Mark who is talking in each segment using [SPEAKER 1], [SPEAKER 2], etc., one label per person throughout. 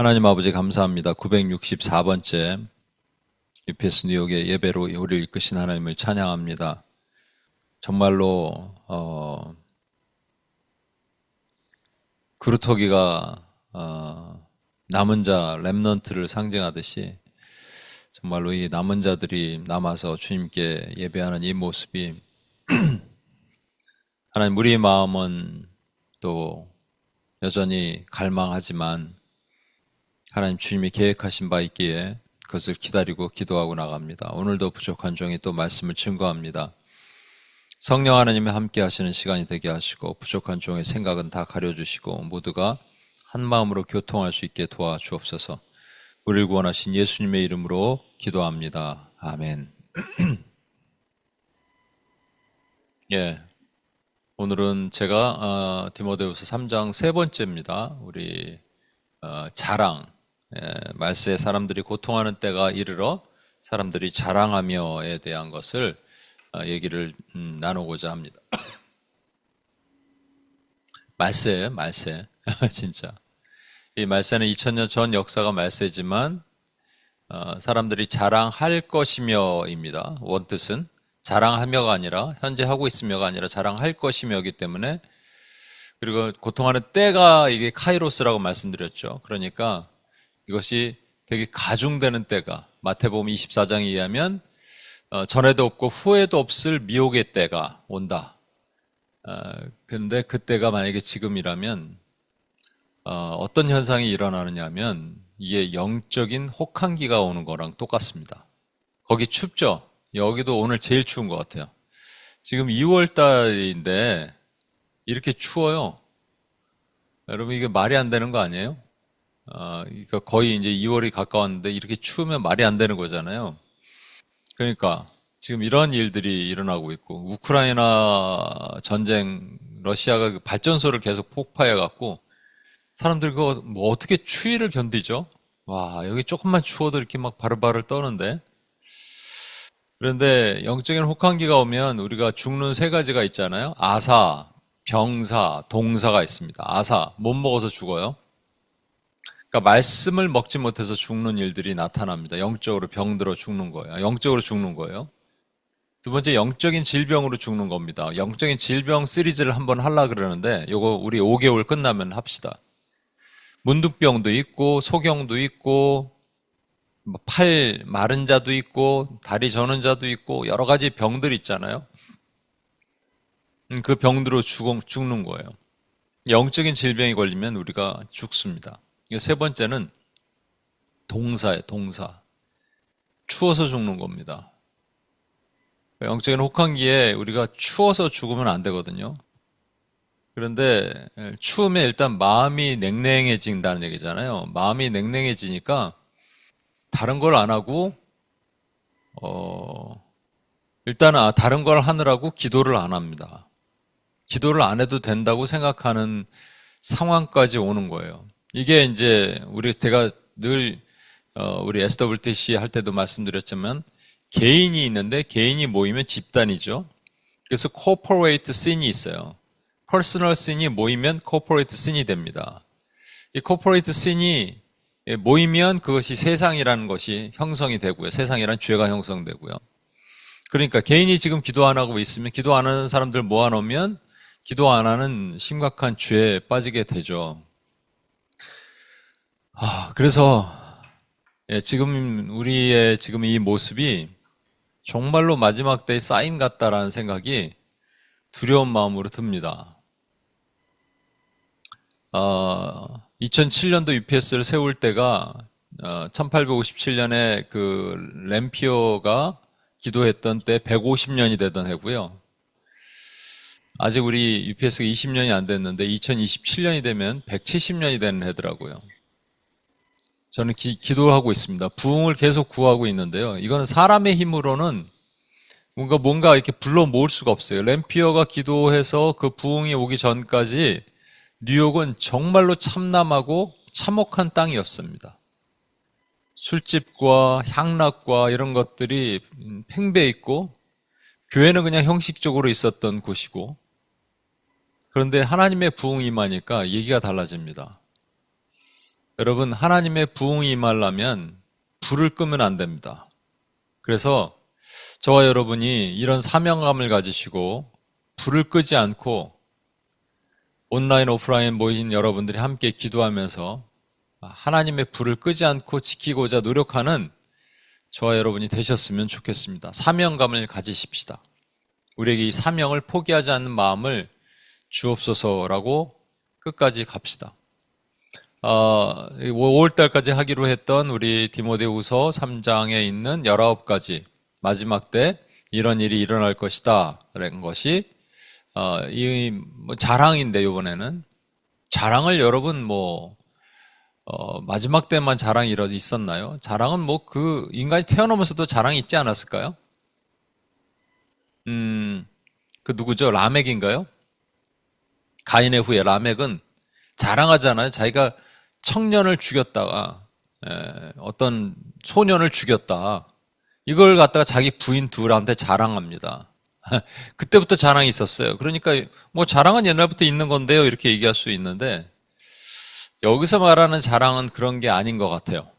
[SPEAKER 1] 하나님 아버지 감사합니다. 964번째 UPS 뉴욕의 예배로 우리를 이끄신 하나님을 찬양합니다. 정말로 그루터기가 남은 자 렘넌트를 상징하듯이 정말로 이 남은 자들이 남아서 주님께 예배하는 이 모습이 하나님, 우리의 마음은 또 여전히 갈망하지만 하나님, 주님이 계획하신 바 있기에 그것을 기다리고 기도하고 나갑니다. 오늘도 부족한 종이 또 말씀을 증거합니다. 성령 하나님이 함께 하시는 시간이 되게 하시고 부족한 종의 생각은 다 가려주시고 모두가 한 마음으로 교통할 수 있게 도와주옵소서. 우리를 구원하신 예수님의 이름으로 기도합니다. 아멘. 예, 오늘은 제가 디모데후서 3장 세 번째입니다. 우리 자랑, 말세에 사람들이 고통하는 때가 이르러 사람들이 자랑하며에 대한 것을 얘기를 나누고자 합니다. 말세 진짜 이 말세는 2000년 전 역사가 말세지만 사람들이 자랑할 것이며입니다. 원뜻은 자랑하며가 아니라 현재 하고 있으며가 아니라 자랑할 것이며이기 때문에, 그리고 고통하는 때가 이게 카이로스라고 말씀드렸죠. 그러니까 이것이 되게 가중되는 때가, 마태복음 24장에 의하면 전에도 없고 후에도 없을 미혹의 때가 온다. 근데 그때가 만약에 지금이라면 어떤 현상이 일어나느냐 하면 이게 영적인 혹한기가 오는 거랑 똑같습니다. 거기 춥죠? 여기도 오늘 제일 추운 것 같아요. 지금 2월 달인데 이렇게 추워요. 여러분, 이게 말이 안 되는 거 아니에요? 그러니까 거의 이제 2월이 가까웠는데 이렇게 추우면 말이 안 되는 거잖아요. 그러니까 지금 이런 일들이 일어나고 있고, 우크라이나 전쟁, 러시아가 그 발전소를 계속 폭파해 갖고 사람들이 그거 뭐 어떻게 추위를 견디죠? 와, 여기 조금만 추워도 이렇게 막 바글바글 떠는데. 그런데 영적인 혹한기가 오면 우리가 죽는 세 가지가 있잖아요. 아사, 병사, 동사가 있습니다. 아사, 못 먹어서 죽어요. 그러니까 말씀을 먹지 못해서 죽는 일들이 나타납니다. 영적으로 병들어 죽는 거예요. 영적으로 죽는 거예요. 두 번째, 영적인 질병으로 죽는 겁니다. 영적인 질병 시리즈를 한번 하려고 그러는데 요거 우리 5개월 끝나면 합시다. 문둥병도 있고 소경도 있고 팔 마른 자도 있고 다리 저는 자도 있고 여러 가지 병들 있잖아요. 그 병들어 죽는 거예요. 영적인 질병이 걸리면 우리가 죽습니다. 세 번째는 동사예요. 동사. 추워서 죽는 겁니다. 영적인 혹한기에 우리가 추워서 죽으면 안 되거든요. 그런데 추우면 일단 마음이 냉랭해진다는 얘기잖아요. 마음이 냉랭해지니까 다른 걸 안 하고 일단은 다른 걸 하느라고 기도를 안 합니다. 기도를 안 해도 된다고 생각하는 상황까지 오는 거예요. 이게 이제 제가 늘 우리 SWTC 할 때도 말씀드렸지만 개인이 있는데 개인이 모이면 집단이죠. 그래서 corporate sin이 있어요. personal sin이 모이면 corporate sin이 됩니다. 이 corporate sin이 모이면 그것이 세상이라는 것이 형성이 되고요. 세상이란 죄가 형성되고요. 그러니까 개인이 지금 기도 안 하고 있으면, 기도 안 하는 사람들 모아놓으면 기도 안 하는 심각한 죄에 빠지게 되죠. 그래서 지금 우리의 지금 이 모습이 정말로 마지막 때의 사인 같다라는 생각이 두려운 마음으로 듭니다. 2007년도 UPS를 세울 때가 1857년에 그 램피어가 기도했던 때 150년이 되던 해고요. 아직 우리 UPS가 20년이 안 됐는데 2027년이 되면 170년이 되는 해더라고요. 저는 기도하고 있습니다. 부흥을 계속 구하고 있는데요. 이거는 사람의 힘으로는 뭔가 이렇게 불러 모을 수가 없어요. 램피어가 기도해서 그 부흥이 오기 전까지 뉴욕은 정말로 참남하고 참혹한 땅이었습니다. 술집과 향락과 이런 것들이 팽배해 있고 교회는 그냥 형식적으로 있었던 곳이고, 그런데 하나님의 부흥이 임하니까 얘기가 달라집니다. 여러분, 하나님의 부흥이 임하려면 불을 끄면 안 됩니다. 그래서 저와 여러분이 이런 사명감을 가지시고 불을 끄지 않고 온라인, 오프라인 모인 여러분들이 함께 기도하면서 하나님의 불을 끄지 않고 지키고자 노력하는 저와 여러분이 되셨으면 좋겠습니다. 사명감을 가지십시다. 우리에게 이 사명을 포기하지 않는 마음을 주옵소서라고 끝까지 갑시다. 5월달까지 하기로 했던 우리 디모데후서 3장에 있는 19가지 마지막 때 이런 일이 일어날 것이다 라는 것이 자랑인데, 이번에는 자랑을 여러분 마지막 때만 자랑이 있었나요? 자랑은 그 인간이 태어나면서도 자랑이 있지 않았을까요? 그 누구죠? 라멕인가요? 가인의 후예 라멕은 자랑하잖아요. 자기가 청년을 죽였다가 어떤 소년을 죽였다. 이걸 갖다가 자기 부인 둘한테 자랑합니다. 그때부터 자랑이 있었어요. 그러니까 자랑은 옛날부터 있는 건데요, 이렇게 얘기할 수 있는데 여기서 말하는 자랑은 그런 게 아닌 것 같아요.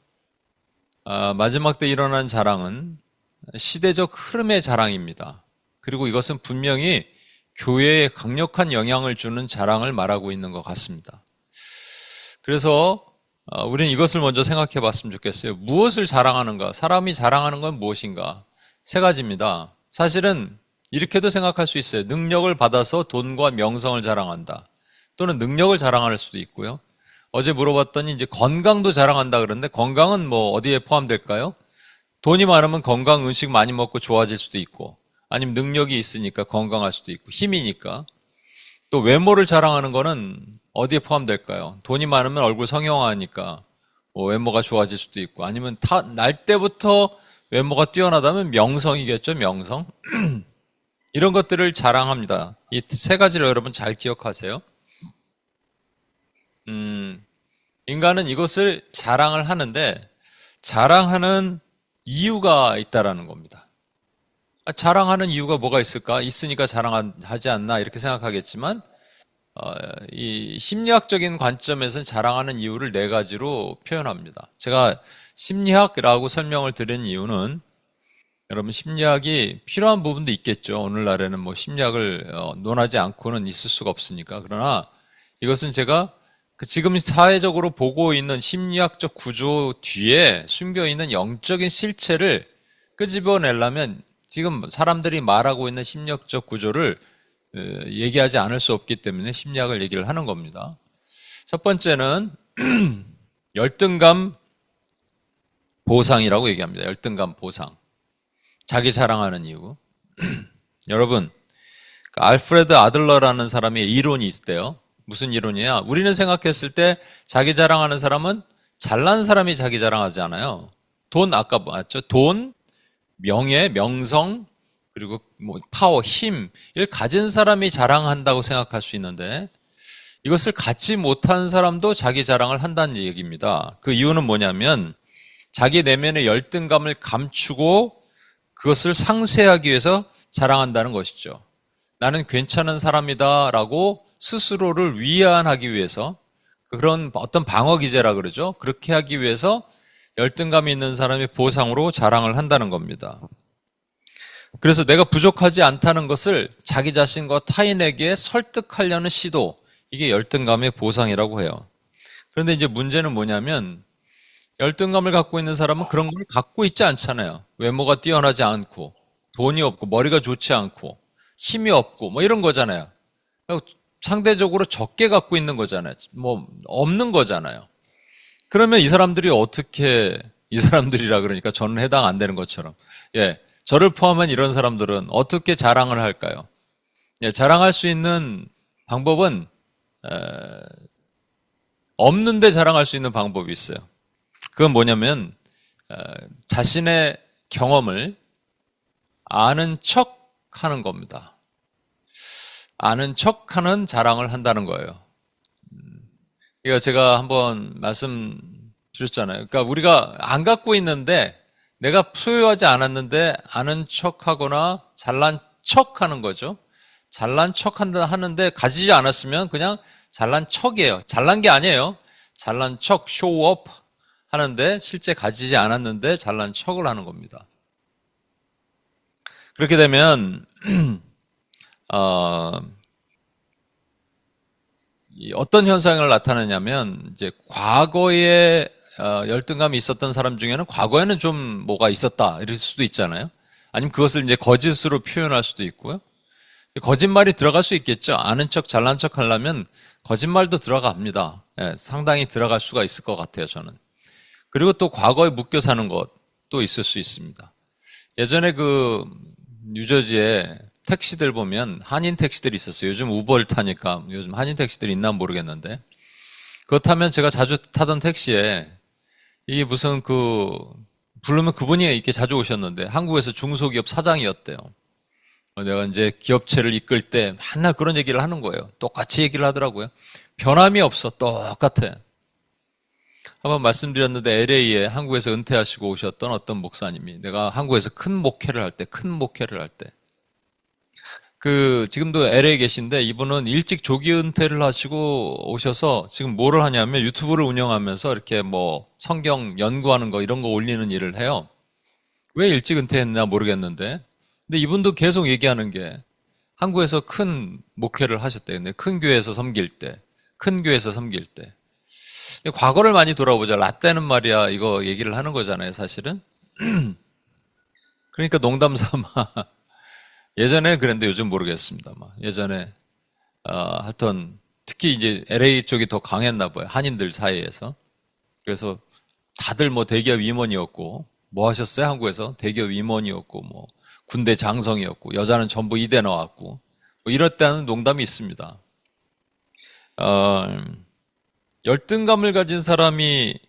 [SPEAKER 1] 마지막 때 일어난 자랑은 시대적 흐름의 자랑입니다. 그리고 이것은 분명히 교회에 강력한 영향을 주는 자랑을 말하고 있는 것 같습니다. 그래서 우리는 이것을 먼저 생각해 봤으면 좋겠어요. 무엇을 자랑하는가? 사람이 자랑하는 건 무엇인가? 세 가지입니다. 사실은 이렇게도 생각할 수 있어요. 능력을 받아서 돈과 명성을 자랑한다. 또는 능력을 자랑할 수도 있고요. 어제 물어봤더니 이제 건강도 자랑한다 그러는데 건강은 어디에 포함될까요? 돈이 많으면 건강 음식 많이 먹고 좋아질 수도 있고, 아니면 능력이 있으니까 건강할 수도 있고, 힘이니까. 또 외모를 자랑하는 거는 어디에 포함될까요? 돈이 많으면 얼굴 성형화하니까 외모가 좋아질 수도 있고, 아니면 날 때부터 외모가 뛰어나다면 명성이겠죠, 명성. 이런 것들을 자랑합니다. 이 세 가지를 여러분 잘 기억하세요. 인간은 이것을 자랑을 하는데 자랑하는 이유가 있다라는 겁니다. 자랑하는 이유가 뭐가 있을까? 있으니까 자랑하지 않나 이렇게 생각하겠지만 이 심리학적인 관점에서는 자랑하는 이유를 네 가지로 표현합니다. 제가 심리학이라고 설명을 드린 이유는 여러분 심리학이 필요한 부분도 있겠죠. 오늘날에는 심리학을 논하지 않고는 있을 수가 없으니까. 그러나 이것은 제가 지금 사회적으로 보고 있는 심리학적 구조 뒤에 숨겨있는 영적인 실체를 끄집어내려면 지금 사람들이 말하고 있는 심리학적 구조를 얘기하지 않을 수 없기 때문에 심리학을 얘기를 하는 겁니다. 첫 번째는 열등감 보상이라고 얘기합니다. 열등감 보상. 자기 자랑하는 이유. 여러분, 알프레드 아들러라는 사람의 이론이 있대요. 무슨 이론이야? 우리는 생각했을 때 자기 자랑하는 사람은 잘난 사람이 자기 자랑하지 않아요. 돈, 아까 봤죠? 돈, 명예, 명성, 그리고 파워, 힘, 이를 가진 사람이 자랑한다고 생각할 수 있는데 이것을 갖지 못한 사람도 자기 자랑을 한다는 얘기입니다. 그 이유는 뭐냐면 자기 내면의 열등감을 감추고 그것을 상쇄하기 위해서 자랑한다는 것이죠. 나는 괜찮은 사람이다라고 스스로를 위안하기 위해서, 그런 어떤 방어 기제라 그러죠. 그렇게 하기 위해서 열등감이 있는 사람의 보상으로 자랑을 한다는 겁니다. 그래서 내가 부족하지 않다는 것을 자기 자신과 타인에게 설득하려는 시도, 이게 열등감의 보상이라고 해요. 그런데 이제 문제는 뭐냐면 열등감을 갖고 있는 사람은 그런 걸 갖고 있지 않잖아요. 외모가 뛰어나지 않고, 돈이 없고, 머리가 좋지 않고, 힘이 없고, 이런 거잖아요. 상대적으로 적게 갖고 있는 거잖아요. 없는 거잖아요. 그러면 이 사람들이 어떻게, 이 사람들이라 그러니까 저는 해당 안 되는 것처럼, 저를 포함한 이런 사람들은 어떻게 자랑을 할까요? 자랑할 수 있는 방법은 없는데 자랑할 수 있는 방법이 있어요. 그건 뭐냐면 자신의 경험을 아는 척 하는 겁니다. 아는 척하는 자랑을 한다는 거예요. 그러니까 제가 한번 말씀드렸잖아요. 그러니까 우리가 안 갖고 있는데 내가 소유하지 않았는데 아는 척하거나 잘난 척하는 거죠. 잘난 척한다 하는데 가지지 않았으면 그냥 잘난 척이에요. 잘난 게 아니에요. 잘난 척, 쇼업 하는데 실제 가지지 않았는데 잘난 척을 하는 겁니다. 그렇게 되면 어떤 현상을 나타내냐면 이제 과거에 열등감이 있었던 사람 중에는 과거에는 좀 뭐가 있었다 이럴 수도 있잖아요. 아니면 그것을 이제 거짓으로 표현할 수도 있고요. 거짓말이 들어갈 수 있겠죠. 아는 척, 잘난 척 하려면 거짓말도 들어갑니다. 예, 상당히 들어갈 수가 있을 것 같아요, 저는. 그리고 또 과거에 묶여 사는 것도 있을 수 있습니다. 예전에 그 뉴저지에 택시들 보면 한인 택시들이 있었어요. 요즘 우버를 타니까 요즘 한인 택시들이 있나 모르겠는데 그렇다면 제가 자주 타던 택시에 이게 무슨 부르면 그분이 이렇게 자주 오셨는데 한국에서 중소기업 사장이었대요. 내가 이제 기업체를 이끌 때 맨날 그런 얘기를 하는 거예요. 똑같이 얘기를 하더라고요. 변함이 없어. 똑같아. 한번 말씀드렸는데 LA에 한국에서 은퇴하시고 오셨던 어떤 목사님이 내가 한국에서 큰 목회를 할 때 지금도 LA에 계신데 이분은 일찍 조기 은퇴를 하시고 오셔서 지금 뭐를 하냐면 유튜브를 운영하면서 이렇게 뭐 성경 연구하는 거 이런 거 올리는 일을 해요. 왜 일찍 은퇴했나 모르겠는데. 근데 이분도 계속 얘기하는 게 한국에서 큰 목회를 하셨대요. 근데 큰 교회에서 섬길 때. 과거를 많이 돌아보자. 라떼는 말이야. 이거 얘기를 하는 거잖아요, 사실은. 그러니까 농담 삼아. 예전에 그랬는데 요즘 모르겠습니다. 예전에 하여튼 특히 이제 LA 쪽이 더 강했나 봐요. 한인들 사이에서. 그래서 다들 뭐 대기업 임원이었고 뭐 하셨어요? 한국에서 대기업 임원이었고 뭐 군대 장성이었고 여자는 전부 이대 나왔고 뭐 이럴 때는 농담이 있습니다. 열등감을 가진 사람이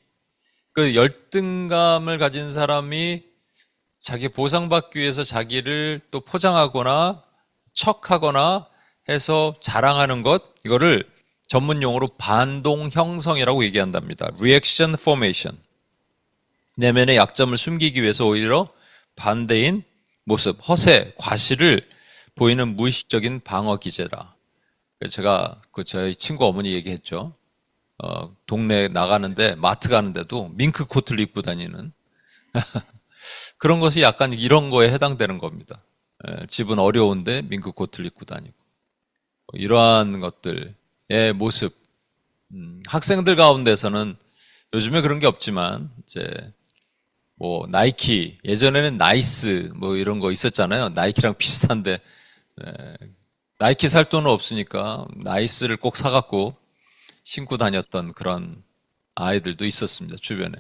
[SPEAKER 1] 자기 보상받기 위해서 자기를 또 포장하거나 척하거나 해서 자랑하는 것, 이거를 전문 용어로 반동 형성이라고 얘기한답니다. Reaction Formation. 내면의 약점을 숨기기 위해서 오히려 반대인 모습, 허세, 과시를 보이는 무의식적인 방어 기제다. 제가 저희 친구 어머니 얘기했죠. 동네 나가는데 마트 가는데도 밍크 코트를 입고 다니는 그런 것이 약간 이런 거에 해당되는 겁니다. 집은 어려운데 밍크 코트를 입고 다니고 이러한 것들의 모습. 학생들 가운데서는 요즘에 그런 게 없지만 이제 뭐 나이키 예전에는 나이스 뭐 이런 거 있었잖아요. 나이키랑 비슷한데 나이키 살 돈은 없으니까 나이스를 꼭 사갖고 신고 다녔던 그런 아이들도 있었습니다. 주변에.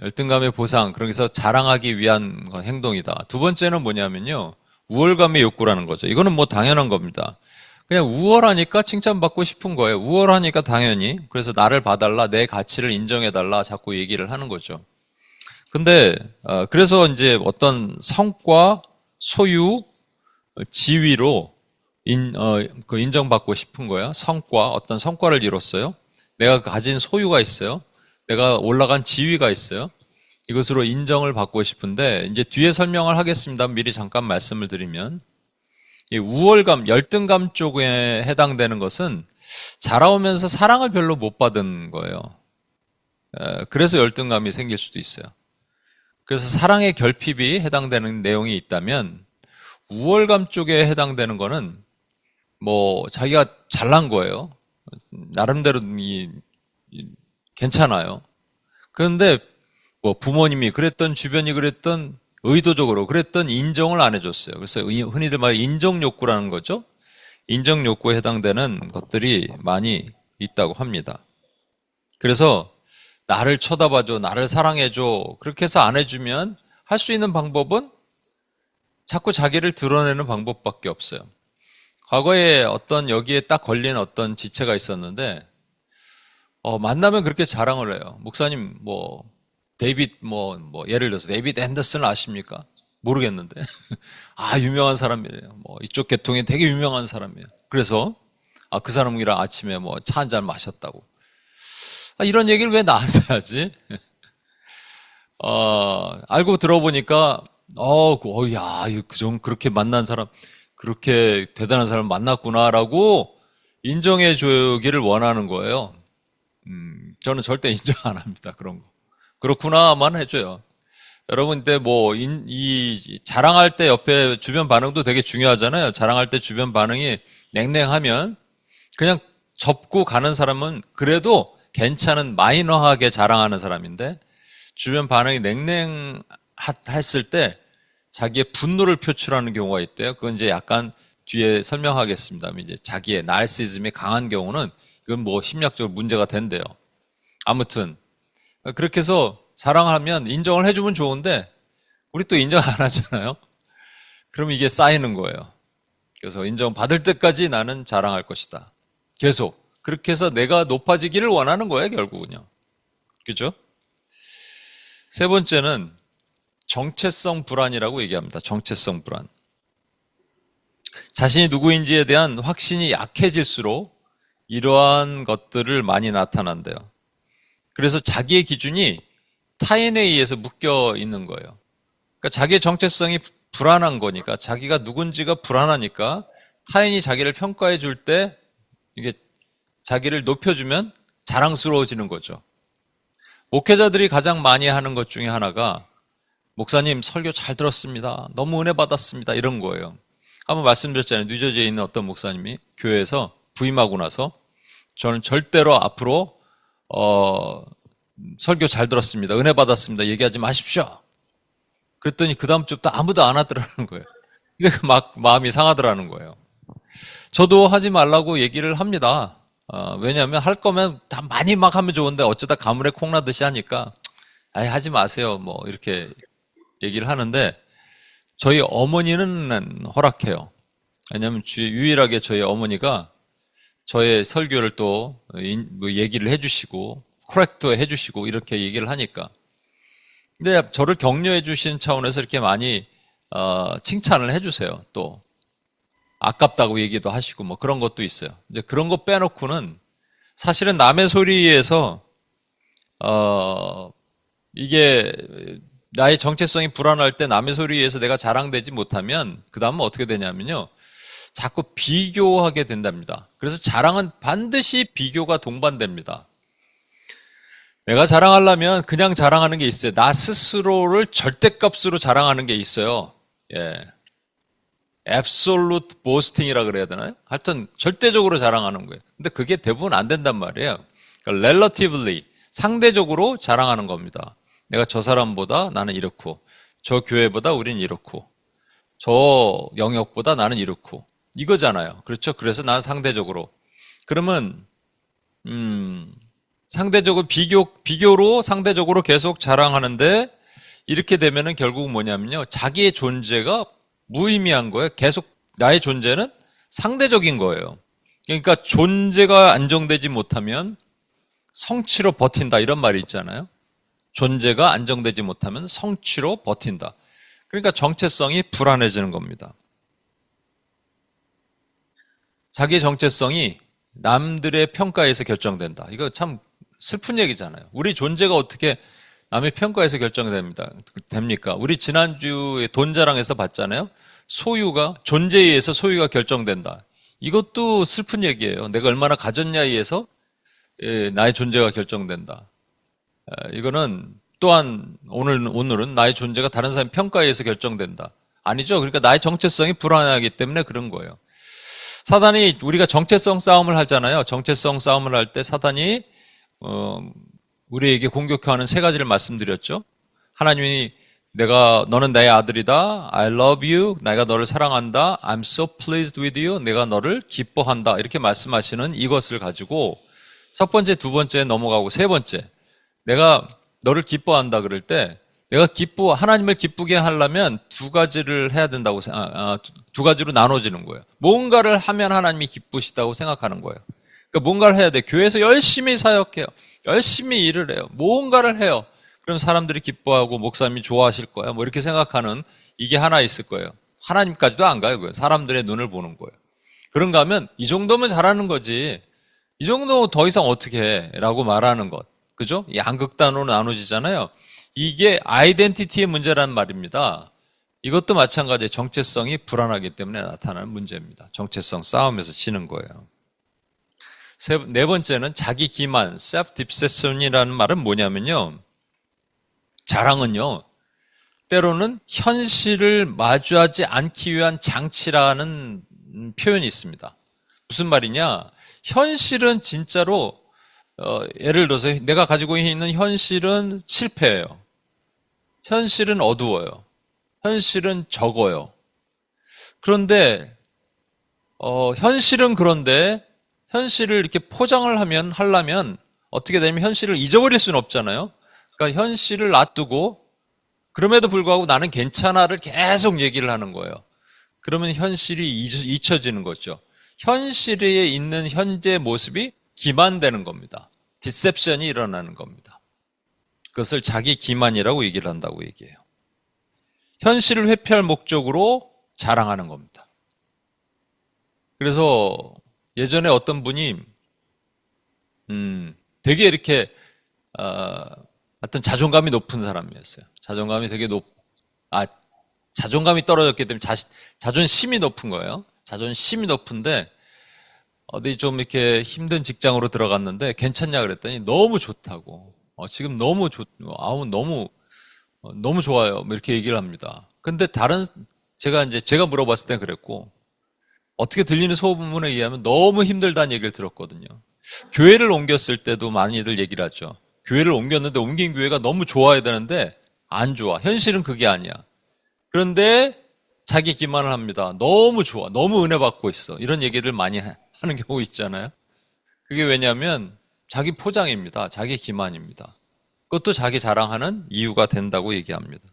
[SPEAKER 1] 열등감의 보상, 그래서 자랑하기 위한 행동이다. 두 번째는 뭐냐면요. 우월감의 욕구라는 거죠. 이거는 뭐 당연한 겁니다. 그냥 우월하니까 칭찬받고 싶은 거예요. 우월하니까 당연히. 그래서 나를 봐달라, 내 가치를 인정해달라 자꾸 얘기를 하는 거죠. 근데 그래서 이제 어떤 성과, 소유, 지위로 인정받고 싶은 거예요. 어떤 성과를 이뤘어요. 내가 가진 소유가 있어요. 내가 올라간 지위가 있어요. 이것으로 인정을 받고 싶은데 이제 뒤에 설명을 하겠습니다. 미리 잠깐 말씀을 드리면 이 우월감, 열등감 쪽에 해당되는 것은 자라오면서 사랑을 별로 못 받은 거예요. 그래서 열등감이 생길 수도 있어요. 그래서 사랑의 결핍이 해당되는 내용이 있다면 우월감 쪽에 해당되는 거는 뭐 자기가 잘난 거예요. 나름대로 괜찮아요. 그런데 뭐 부모님이 그랬던 주변이 그랬던 의도적으로 그랬던 인정을 안 해줬어요. 그래서 흔히들 말해 인정 욕구라는 거죠. 인정 욕구에 해당되는 것들이 많이 있다고 합니다. 그래서 나를 쳐다봐줘, 나를 사랑해줘 그렇게 해서 안 해주면 할 수 있는 방법은 자꾸 자기를 드러내는 방법밖에 없어요. 과거에 어떤 여기에 딱 걸린 어떤 지체가 있었는데 만나면 그렇게 자랑을 해요. 목사님, 예를 들어서 데이빗 앤더슨 아십니까? 모르겠는데. 유명한 사람이래요. 이쪽 계통에 되게 유명한 사람이에요. 그래서, 그 사람이랑 아침에 차 한잔 마셨다고. 이런 얘기를 왜 나한테 하지? 알고 들어보니까, 그렇게 만난 사람, 그렇게 대단한 사람 만났구나라고 인정해 주기를 원하는 거예요. 저는 절대 인정 안 합니다. 그런 거. 그렇구나만 해줘요. 여러분, 근데 뭐, 자랑할 때 옆에 주변 반응도 되게 중요하잖아요. 자랑할 때 주변 반응이 냉랭하면 그냥 접고 가는 사람은 그래도 괜찮은 마이너하게 자랑하는 사람인데 주변 반응이 냉랭했을 때 자기의 분노를 표출하는 경우가 있대요. 그건 이제 약간 뒤에 설명하겠습니다. 이제 자기의 나르시즘이 강한 경우는 이건 뭐 심리학적으로 문제가 된대요. 아무튼 그렇게 해서 자랑하면 인정을 해주면 좋은데 우리 또 인정 안 하잖아요. 그럼 이게 쌓이는 거예요. 그래서 인정받을 때까지 나는 자랑할 것이다. 계속 그렇게 해서 내가 높아지기를 원하는 거예요. 결국은요. 그죠? 세 번째는 정체성 불안이라고 얘기합니다. 정체성 불안. 자신이 누구인지에 대한 확신이 약해질수록 이러한 것들을 많이 나타난대요. 그래서 자기의 기준이 타인에 의해서 묶여 있는 거예요. 그러니까 자기의 정체성이 불안한 거니까, 자기가 누군지가 불안하니까 타인이 자기를 평가해 줄 때 이게 자기를 높여주면 자랑스러워지는 거죠. 목회자들이 가장 많이 하는 것 중에 하나가 목사님 설교 잘 들었습니다. 너무 은혜 받았습니다. 이런 거예요. 한번 말씀드렸잖아요. 뉴저지에 있는 어떤 목사님이 교회에서 부임하고 나서 저는 절대로 앞으로 설교 잘 들었습니다. 은혜 받았습니다. 얘기하지 마십시오. 그랬더니 그 다음 주부터 아무도 안 하더라는 거예요. 근데 막 마음이 상하더라는 거예요. 저도 하지 말라고 얘기를 합니다. 왜냐하면 할 거면 다 많이 막 하면 좋은데 어쩌다 가물에 콩나듯이 하니까 아예 하지 마세요. 뭐 이렇게 얘기를 하는데 저희 어머니는 허락해요. 왜냐하면 유일하게 저희 어머니가 저의 설교를 또 얘기를 해주시고 코렉트 해주시고 이렇게 얘기를 하니까. 근데 저를 격려해 주시는 차원에서 이렇게 많이 칭찬을 해주세요. 또 아깝다고 얘기도 하시고 뭐 그런 것도 있어요. 이제 그런 거 빼놓고는 사실은 남의 소리에서 이게 나의 정체성이 불안할 때 남의 소리에서 내가 자랑되지 못하면 그 다음은 어떻게 되냐면요. 자꾸 비교하게 된답니다. 그래서 자랑은 반드시 비교가 동반됩니다. 내가 자랑하려면 그냥 자랑하는 게 있어요. 나 스스로를 절대값으로 자랑하는 게 있어요. 예. absolute boasting이라 그래야 되나요? 하여튼 절대적으로 자랑하는 거예요. 근데 그게 대부분 안 된단 말이에요. 그러니까 relatively, 상대적으로 자랑하는 겁니다. 내가 저 사람보다 나는 이렇고, 저 교회보다 우린 이렇고, 저 영역보다 나는 이렇고, 이거잖아요. 그렇죠? 그래서 나는 상대적으로. 그러면, 상대적으로 비교로 상대적으로 계속 자랑하는데, 이렇게 되면은 결국 뭐냐면요. 자기의 존재가 무의미한 거예요. 계속 나의 존재는 상대적인 거예요. 그러니까 존재가 안정되지 못하면 성취로 버틴다 이런 말이 있잖아요. 존재가 안정되지 못하면 성취로 버틴다. 그러니까 정체성이 불안해지는 겁니다. 자기 정체성이 남들의 평가에서 결정된다. 이거 참 슬픈 얘기잖아요. 우리 존재가 어떻게 남의 평가에서 됩니까? 우리 지난주에 돈 자랑에서 봤잖아요. 소유가 존재에 의해서 소유가 결정된다. 이것도 슬픈 얘기예요. 내가 얼마나 가졌냐에 의해서 나의 존재가 결정된다. 이거는 또한 오늘은 나의 존재가 다른 사람의 평가에 의해서 결정된다. 아니죠. 그러니까 나의 정체성이 불안하기 때문에 그런 거예요. 사단이 우리가 정체성 싸움을 하잖아요. 정체성 싸움을 할 때 사단이 우리에게 공격하는 세 가지를 말씀드렸죠. 하나님이 너는 나의 아들이다. I love you. 내가 너를 사랑한다. I'm so pleased with you. 내가 너를 기뻐한다. 이렇게 말씀하시는 이것을 가지고 첫 번째, 두 번째 넘어가고 세 번째. 내가 너를 기뻐한다 그럴 때 하나님을 기쁘게 하려면 두 가지를 해야 된다고 두 가지로 나눠지는 거예요. 뭔가를 하면 하나님이 기쁘시다고 생각하는 거예요. 그러니까 뭔가를 해야 돼. 교회에서 열심히 사역해요. 열심히 일을 해요. 뭔가를 해요. 그럼 사람들이 기뻐하고 목사님이 좋아하실 거야. 뭐 이렇게 생각하는 이게 하나 있을 거예요. 하나님까지도 안 가요. 그거. 사람들의 눈을 보는 거예요. 그런가 하면 이 정도면 잘하는 거지. 이 정도 더 이상 어떻게 해? 라고 말하는 것. 그죠? 양극단으로 나눠지잖아요. 이게 아이덴티티의 문제라는 말입니다. 이것도 마찬가지예요. 정체성이 불안하기 때문에 나타나는 문제입니다. 정체성 싸움에서 지는 거예요. 네 번째는 자기 기만, self-deception이라는 말은 뭐냐면요. 자랑은요, 때로는 현실을 마주하지 않기 위한 장치라는 표현이 있습니다. 무슨 말이냐? 현실은 진짜로 예를 들어서 내가 가지고 있는 현실은 실패예요. 현실은 어두워요. 현실은 적어요. 그런데 현실은 그런데 현실을 이렇게 포장을 하려면 어떻게 되면 현실을 잊어버릴 수는 없잖아요. 그러니까 현실을 놔두고 그럼에도 불구하고 나는 괜찮아를 계속 얘기를 하는 거예요. 그러면 현실이 잊혀지는 거죠. 현실에 있는 현재 모습이 기만되는 겁니다. 디셉션이 일어나는 겁니다. 그것을 자기 기만이라고 얘기를 한다고 얘기해요. 현실을 회피할 목적으로 자랑하는 겁니다. 그래서 예전에 어떤 분이 되게 이렇게 어떤 자존감이 높은 사람이었어요. 자존감이 되게 자존감이 떨어졌기 때문에 자존심이 높은 거예요. 자존심이 높은데 어디 좀 이렇게 힘든 직장으로 들어갔는데 괜찮냐 그랬더니 너무 좋다고. 지금 너무 너무 좋아요. 뭐 이렇게 얘기를 합니다. 근데 제가 물어봤을 때 그랬고, 어떻게 들리는 소문에 의하면 너무 힘들다는 얘기를 들었거든요. 교회를 옮겼을 때도 많이들 얘기를 하죠. 교회를 옮겼는데 옮긴 교회가 너무 좋아야 되는데 안 좋아. 현실은 그게 아니야. 그런데 자기 기만을 합니다. 너무 좋아. 너무 은혜 받고 있어. 이런 얘기를 많이 하는 경우 있잖아요. 그게 왜냐하면 자기 포장입니다. 자기 기만입니다. 그것도 자기 자랑하는 이유가 된다고 얘기합니다.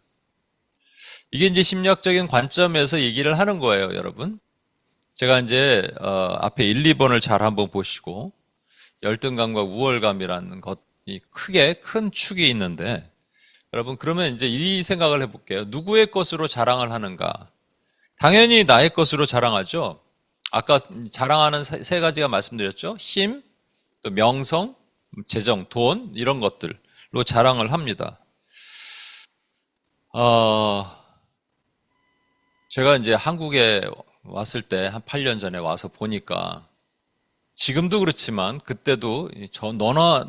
[SPEAKER 1] 이게 이제 심리학적인 관점에서 얘기를 하는 거예요, 여러분. 제가 이제 앞에 1, 2번을 잘 한번 보시고 열등감과 우월감이라는 것이 크게 큰 축이 있는데, 여러분 그러면 이제 이 생각을 해볼게요. 누구의 것으로 자랑을 하는가? 당연히 나의 것으로 자랑하죠. 아까 자랑하는 세 가지가 말씀드렸죠. 힘, 또 명성, 재정, 돈 이런 것들로 자랑을 합니다. 제가 이제 한국에 왔을 때 한 8년 전에 와서 보니까 지금도 그렇지만 그때도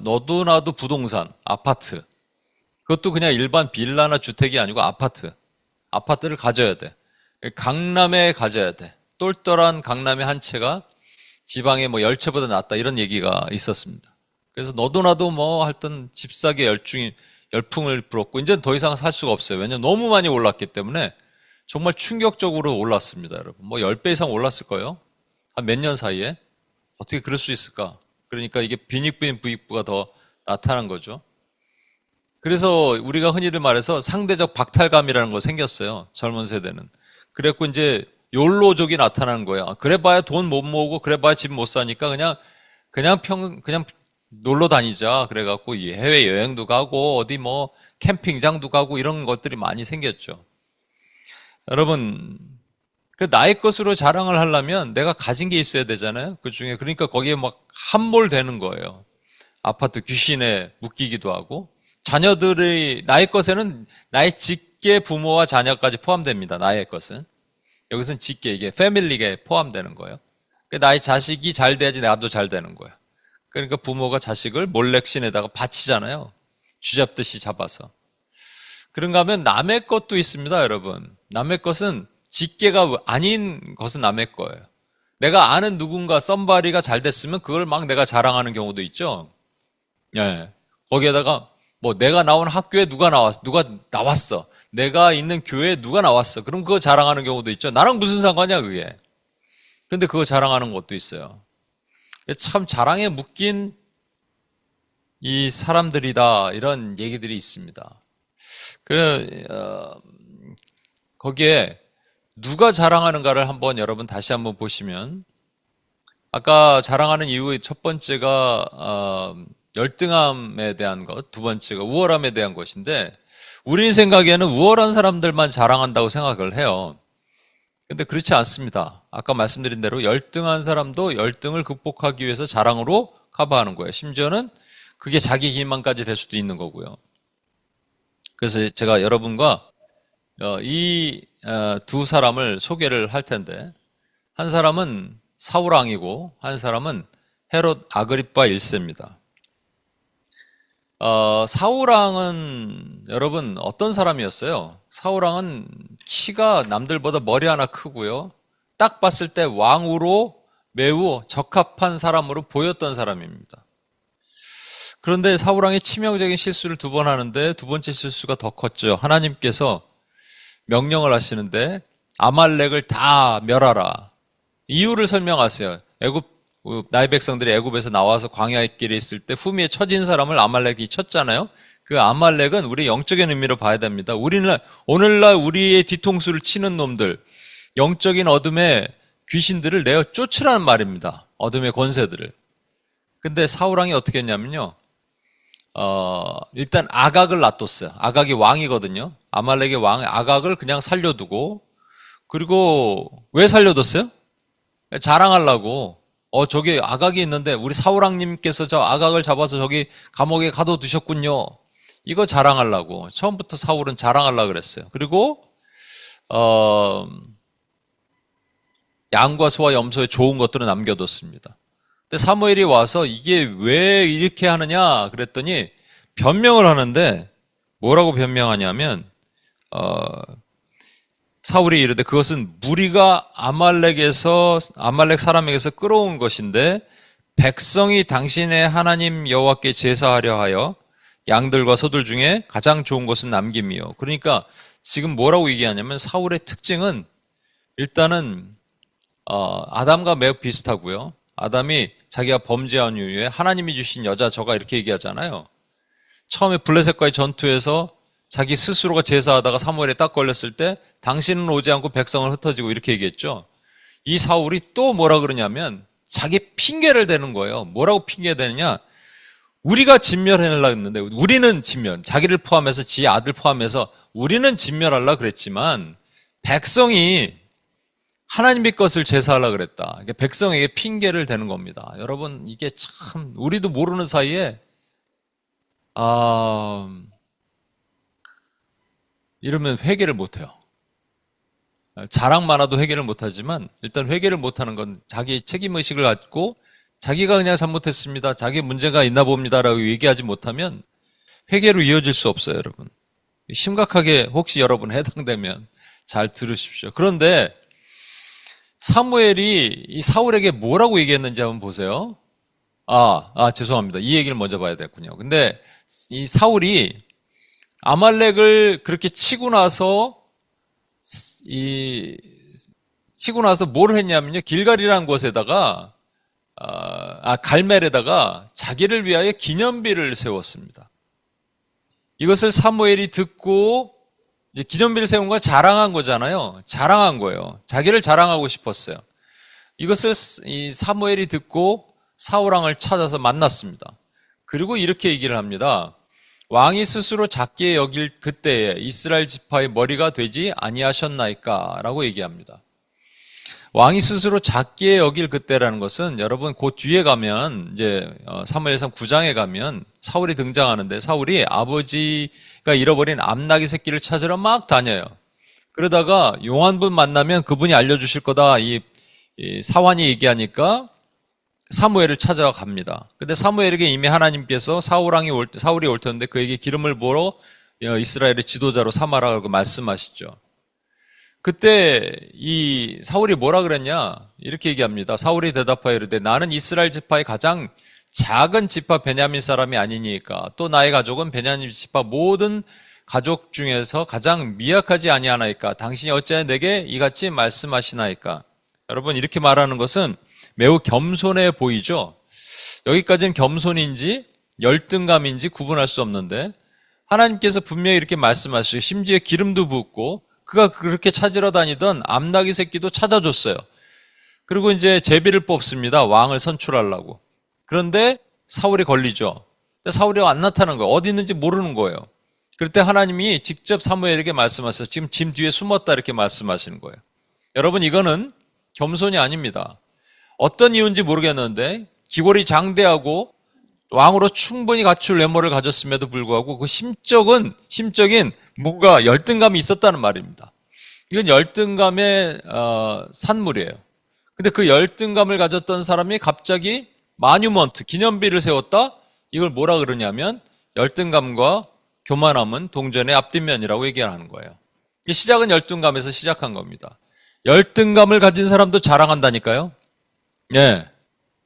[SPEAKER 1] 너도 나도 부동산, 아파트, 그것도 그냥 일반 빌라나 주택이 아니고 아파트를 가져야 돼. 강남에 가져야 돼. 똘똘한 강남의 한 채가 지방의 뭐 10채보다 낫다 이런 얘기가 있었습니다. 그래서 너도 나도 뭐 하여튼 집 사기 열풍을 불었고 이제는 더 이상 살 수가 없어요. 왜냐면 너무 많이 올랐기 때문에 정말 충격적으로 올랐습니다, 여러분. 뭐 10배 이상 올랐을 거예요. 한 몇 년 사이에. 어떻게 그럴 수 있을까? 그러니까 이게 빈익빈 부익부가 더 나타난 거죠. 그래서 우리가 흔히들 말해서 상대적 박탈감이라는 거 생겼어요. 젊은 세대는. 그래갖고 이제 욜로족이 나타나는 거예요. 그래봐야 돈 못 모으고 그래봐야 집 못 사니까 그냥 놀러 다니자. 그래갖고 해외 여행도 가고 어디 뭐 캠핑장도 가고 이런 것들이 많이 생겼죠. 여러분, 나의 것으로 자랑을 하려면 내가 가진 게 있어야 되잖아요. 그 중에 그러니까 거기에 막 함몰되는 거예요. 아파트 귀신에 묶이기도 하고 자녀들의 나의 것에는 나의 직계 부모와 자녀까지 포함됩니다. 나의 것은 여기서는 직계 이게 패밀리가 포함되는 거예요. 나의 자식이 잘 돼야지 나도 잘 되는 거예요. 그러니까 부모가 자식을 몰렉신에다가 바치잖아요. 쥐잡듯이 잡아서. 그런가 하면 남의 것도 있습니다, 여러분. 남의 것은 직계가 아닌 것은 남의 거예요. 내가 아는 누군가 썸바리가 잘 됐으면 그걸 막 내가 자랑하는 경우도 있죠. 예. 거기에다가 뭐 내가 나온 학교에 누가 나왔어. 내가 있는 교회에 누가 나왔어. 그럼 그거 자랑하는 경우도 있죠. 나랑 무슨 상관이야, 그게. 근데 그거 자랑하는 것도 있어요. 참 자랑에 묶인 이 사람들이다. 이런 얘기들이 있습니다. 거기에 누가 자랑하는가를 여러분 한번 보시면, 아까 자랑하는 이유의 첫 번째가 열등함에 대한 것, 두 번째가 우월함에 대한 것인데, 우리 생각에는 우월한 사람들만 자랑한다고 생각을 해요. 근데 그렇지 않습니다. 아까 말씀드린 대로 열등한 사람도 열등을 극복하기 위해서 자랑으로 커버하는 거예요. 심지어는 그게 자기 기만까지 될 수도 있는 거고요. 그래서 제가 여러분과 이 두 사람을 소개를 할 텐데, 한 사람은 사울왕이고 한 사람은 헤롯 아그리파 1세입니다. 사울왕은 여러분 어떤 사람이었어요? 사울왕은 키가 남들보다 머리 하나 크고요. 딱 봤을 때 왕으로 매우 적합한 사람으로 보였던 사람입니다. 그런데 사울왕이 치명적인 실수를 2번 하는데 두 번째 실수가 더 컸죠. 하나님께서 명령을 하시는데 아말렉을 다 멸하라. 이유를 설명하세요. 나의 백성들이 애굽에서 나와서 광야의 길에 있을 때 후미에 처진 사람을 아말렉이 쳤잖아요. 그 아말렉은 우리 영적인 의미로 봐야 됩니다. 오늘날 우리의 뒤통수를 치는 놈들, 영적인 어둠의 귀신들을 내어 쫓으라는 말입니다. 어둠의 권세들을. 근데 사울왕이 어떻게 했냐면요. 일단 아각을 놔뒀어요. 아각이 왕이거든요. 아말렉의 왕 아각을 그냥 살려두고, 그리고 왜 살려뒀어요? 자랑하려고. 저기 아각이 있는데 우리 사울왕님께서 저 아각을 잡아서 저기 감옥에 가둬두셨군요. 이거 자랑하려고. 처음부터 사울은 자랑하려고 그랬어요. 그리고 양과 소와 염소에 좋은 것들을 남겨뒀습니다. 근데 사무엘이 와서 이게 왜 이렇게 하느냐 그랬더니 변명을 하는데 뭐라고 변명하냐면 사울이 이르되 그것은 무리가 아말렉 사람에게서 끌어온 것인데 백성이 당신의 하나님 여호와께 제사하려 하여 양들과 소들 중에 가장 좋은 것은 남김이요. 그러니까 지금 뭐라고 얘기하냐면 사울의 특징은 일단은 아담과 매우 비슷하고요. 아담이 자기가 범죄한 이후에 하나님이 주신 여자 저가 이렇게 얘기하잖아요. 처음에 블레셋과의 전투에서 자기 스스로가 제사하다가 사무엘에 딱 걸렸을 때 당신은 오지 않고 백성을 흩어지고 이렇게 얘기했죠. 이 사울이 또 뭐라 그러냐면 자기 핑계를 대는 거예요. 뭐라고 핑계대느냐? 우리가 진멸해내려고 했는데 우리는 자기를 포함해서 지 아들 포함해서 우리는 진멸하려고 그랬지만 백성이 하나님의 것을 제사하려고 그랬다. 백성에게 핑계를 대는 겁니다. 여러분 이게 참 우리도 모르는 사이에 이러면 회개를 못해요. 자랑 많아도 회개를 못하지만 일단 회개를 못하는 건 자기 책임의식을 갖고 자기가 그냥 잘못했습니다. 자기 문제가 있나 봅니다라고 얘기하지 못하면 회개로 이어질 수 없어요, 여러분. 심각하게 혹시 여러분 해당되면 잘 들으십시오. 그런데 사무엘이 이 사울에게 뭐라고 얘기했는지 한번 보세요. 죄송합니다. 이 얘기를 먼저 봐야 됐군요. 근데 이 사울이 아말렉을 그렇게 치고 나서 뭘 했냐면요. 길갈이라는 곳에다가 갈멜에다가 자기를 위하여 기념비를 세웠습니다. 이것을 사무엘이 듣고 이제 기념비를 세운 건 자랑한 거잖아요. 자랑한 거예요. 자기를 자랑하고 싶었어요. 이것을 이 사무엘이 듣고 사울왕을 찾아서 만났습니다. 그리고 이렇게 얘기를 합니다. 왕이 스스로 작게 여길 그때에 이스라엘 지파의 머리가 되지 아니하셨나이까? 라고 얘기합니다. 왕이 스스로 작게 여길 그때라는 것은 여러분 그 뒤에 가면 이제 사무엘상 9장에 가면 사울이 등장하는데 사울이 아버지가 잃어버린 암나귀 새끼를 찾으러 막 다녀요. 그러다가 용한 분 만나면 그분이 알려주실 거다. 이 사환이 얘기하니까 사무엘을 찾아갑니다. 근데 사무엘에게 이미 하나님께서 사울이 올 텐데 그에게 기름을 부어 이스라엘의 지도자로 삼아라고 말씀하시죠. 그때 이 사울이 뭐라 그랬냐? 이렇게 얘기합니다. 사울이 대답하여 이르되 나는 이스라엘 지파의 가장 작은 지파 베냐민 사람이 아니니까 또 나의 가족은 베냐민 지파 모든 가족 중에서 가장 미약하지 아니하나이까 당신이 어찌하여 내게 이같이 말씀하시나이까. 여러분 이렇게 말하는 것은 매우 겸손해 보이죠. 여기까지는 겸손인지 열등감인지 구분할 수 없는데 하나님께서 분명히 이렇게 말씀하시고 심지어 기름도 붓고 그가 그렇게 찾으러 다니던 암나귀 새끼도 찾아줬어요. 그리고 이제 제비를 뽑습니다. 왕을 선출하려고. 그런데 사울이 걸리죠. 근데 사울이 안 나타나는 거예요. 어디 있는지 모르는 거예요. 그럴 때 하나님이 직접 사무엘에게 말씀하셔서 지금 짐 뒤에 숨었다 이렇게 말씀하시는 거예요. 여러분 이거는 겸손이 아닙니다. 어떤 이유인지 모르겠는데 기골이 장대하고 왕으로 충분히 갖출 외모를 가졌음에도 불구하고 그 심적인 뭔가 열등감이 있었다는 말입니다. 이건 열등감의 산물이에요. 근데 그 열등감을 가졌던 사람이 갑자기 마뉴먼트, 기념비를 세웠다? 이걸 뭐라 그러냐면 열등감과 교만함은 동전의 앞뒷면이라고 얘기하는 거예요. 시작은 열등감에서 시작한 겁니다. 열등감을 가진 사람도 자랑한다니까요. 예,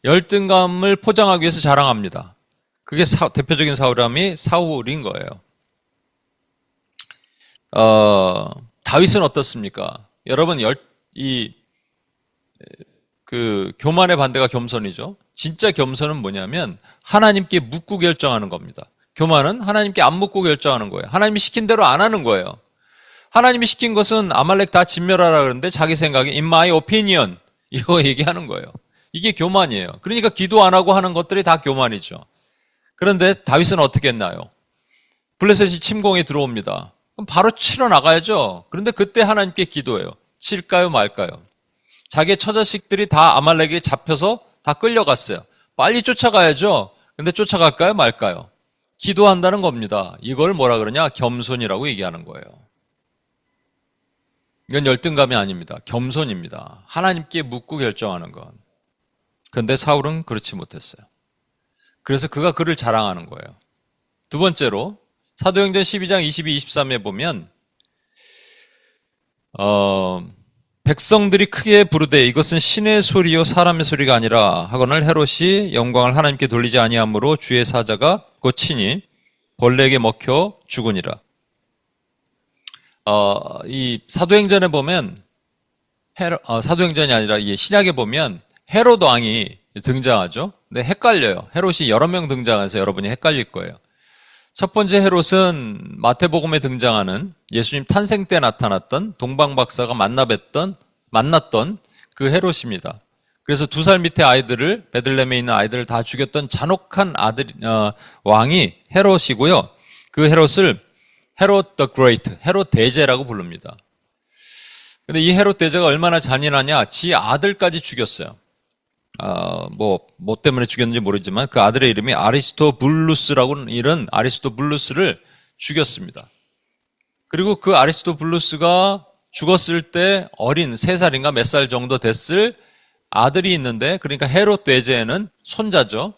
[SPEAKER 1] 열등감을 포장하기 위해서 자랑합니다. 그게 대표적인 사람이 사울인 거예요. 다윗은 어떻습니까? 여러분, 교만의 반대가 겸손이죠. 진짜 겸손은 뭐냐면 하나님께 묻고 결정하는 겁니다. 교만은 하나님께 안 묻고 결정하는 거예요. 하나님이 시킨 대로 안 하는 거예요. 하나님이 시킨 것은 아말렉 다 진멸하라 그러는데 자기 생각에 in my opinion 이거 얘기하는 거예요. 이게 교만이에요. 그러니까 기도 안 하고 하는 것들이 다 교만이죠. 그런데 다윗은 어떻게 했나요? 블레셋이 침공에 들어옵니다. 그럼 바로 치러 나가야죠. 그런데 그때 하나님께 기도해요. 칠까요 말까요? 자기의 처자식들이 다 아말렉에 잡혀서 다 끌려갔어요. 빨리 쫓아가야죠. 근데 쫓아갈까요 말까요? 기도한다는 겁니다. 이걸 뭐라 그러냐? 겸손이라고 얘기하는 거예요. 이건 열등감이 아닙니다. 겸손입니다. 하나님께 묻고 결정하는 것. 그런데 사울은 그렇지 못했어요. 그래서 그가 그를 자랑하는 거예요. 두 번째로 사도행전 12장 22, 23에 보면 백성들이 크게 부르되 이것은 신의 소리요 사람의 소리가 아니라 하거늘 헤롯이 영광을 하나님께 돌리지 아니하므로 주의 사자가 곧 친히 벌레에게 먹혀 죽으니라. 이 사도행전에 보면 사도행전이 아니라 이 신약에 보면 헤롯 왕이 등장하죠. 근데 헷갈려요. 헤롯이 여러 명 등장해서 여러분이 헷갈릴 거예요. 첫 번째 헤롯은 마태복음에 등장하는 예수님 탄생 때 나타났던 동방박사가 만났던 그 헤롯입니다. 그래서 2살 밑에 아이들을, 베들레헴에 있는 아이들을 다 죽였던 잔혹한 왕이 헤롯이고요. 그 헤롯을 헤롯 the Great, 헤롯 대제라고 부릅니다. 근데 이 헤롯 대제가 얼마나 잔인하냐, 지 아들까지 죽였어요. 뭐 때문에 죽였는지 모르지만 그 아들의 이름이 아리스토블루스라고 이런 아리스토블루스를 죽였습니다. 그리고 그 아리스토블루스가 죽었을 때 어린 3살인가 몇 살 정도 됐을 아들이 있는데, 그러니까 헤롯 대제는 손자죠.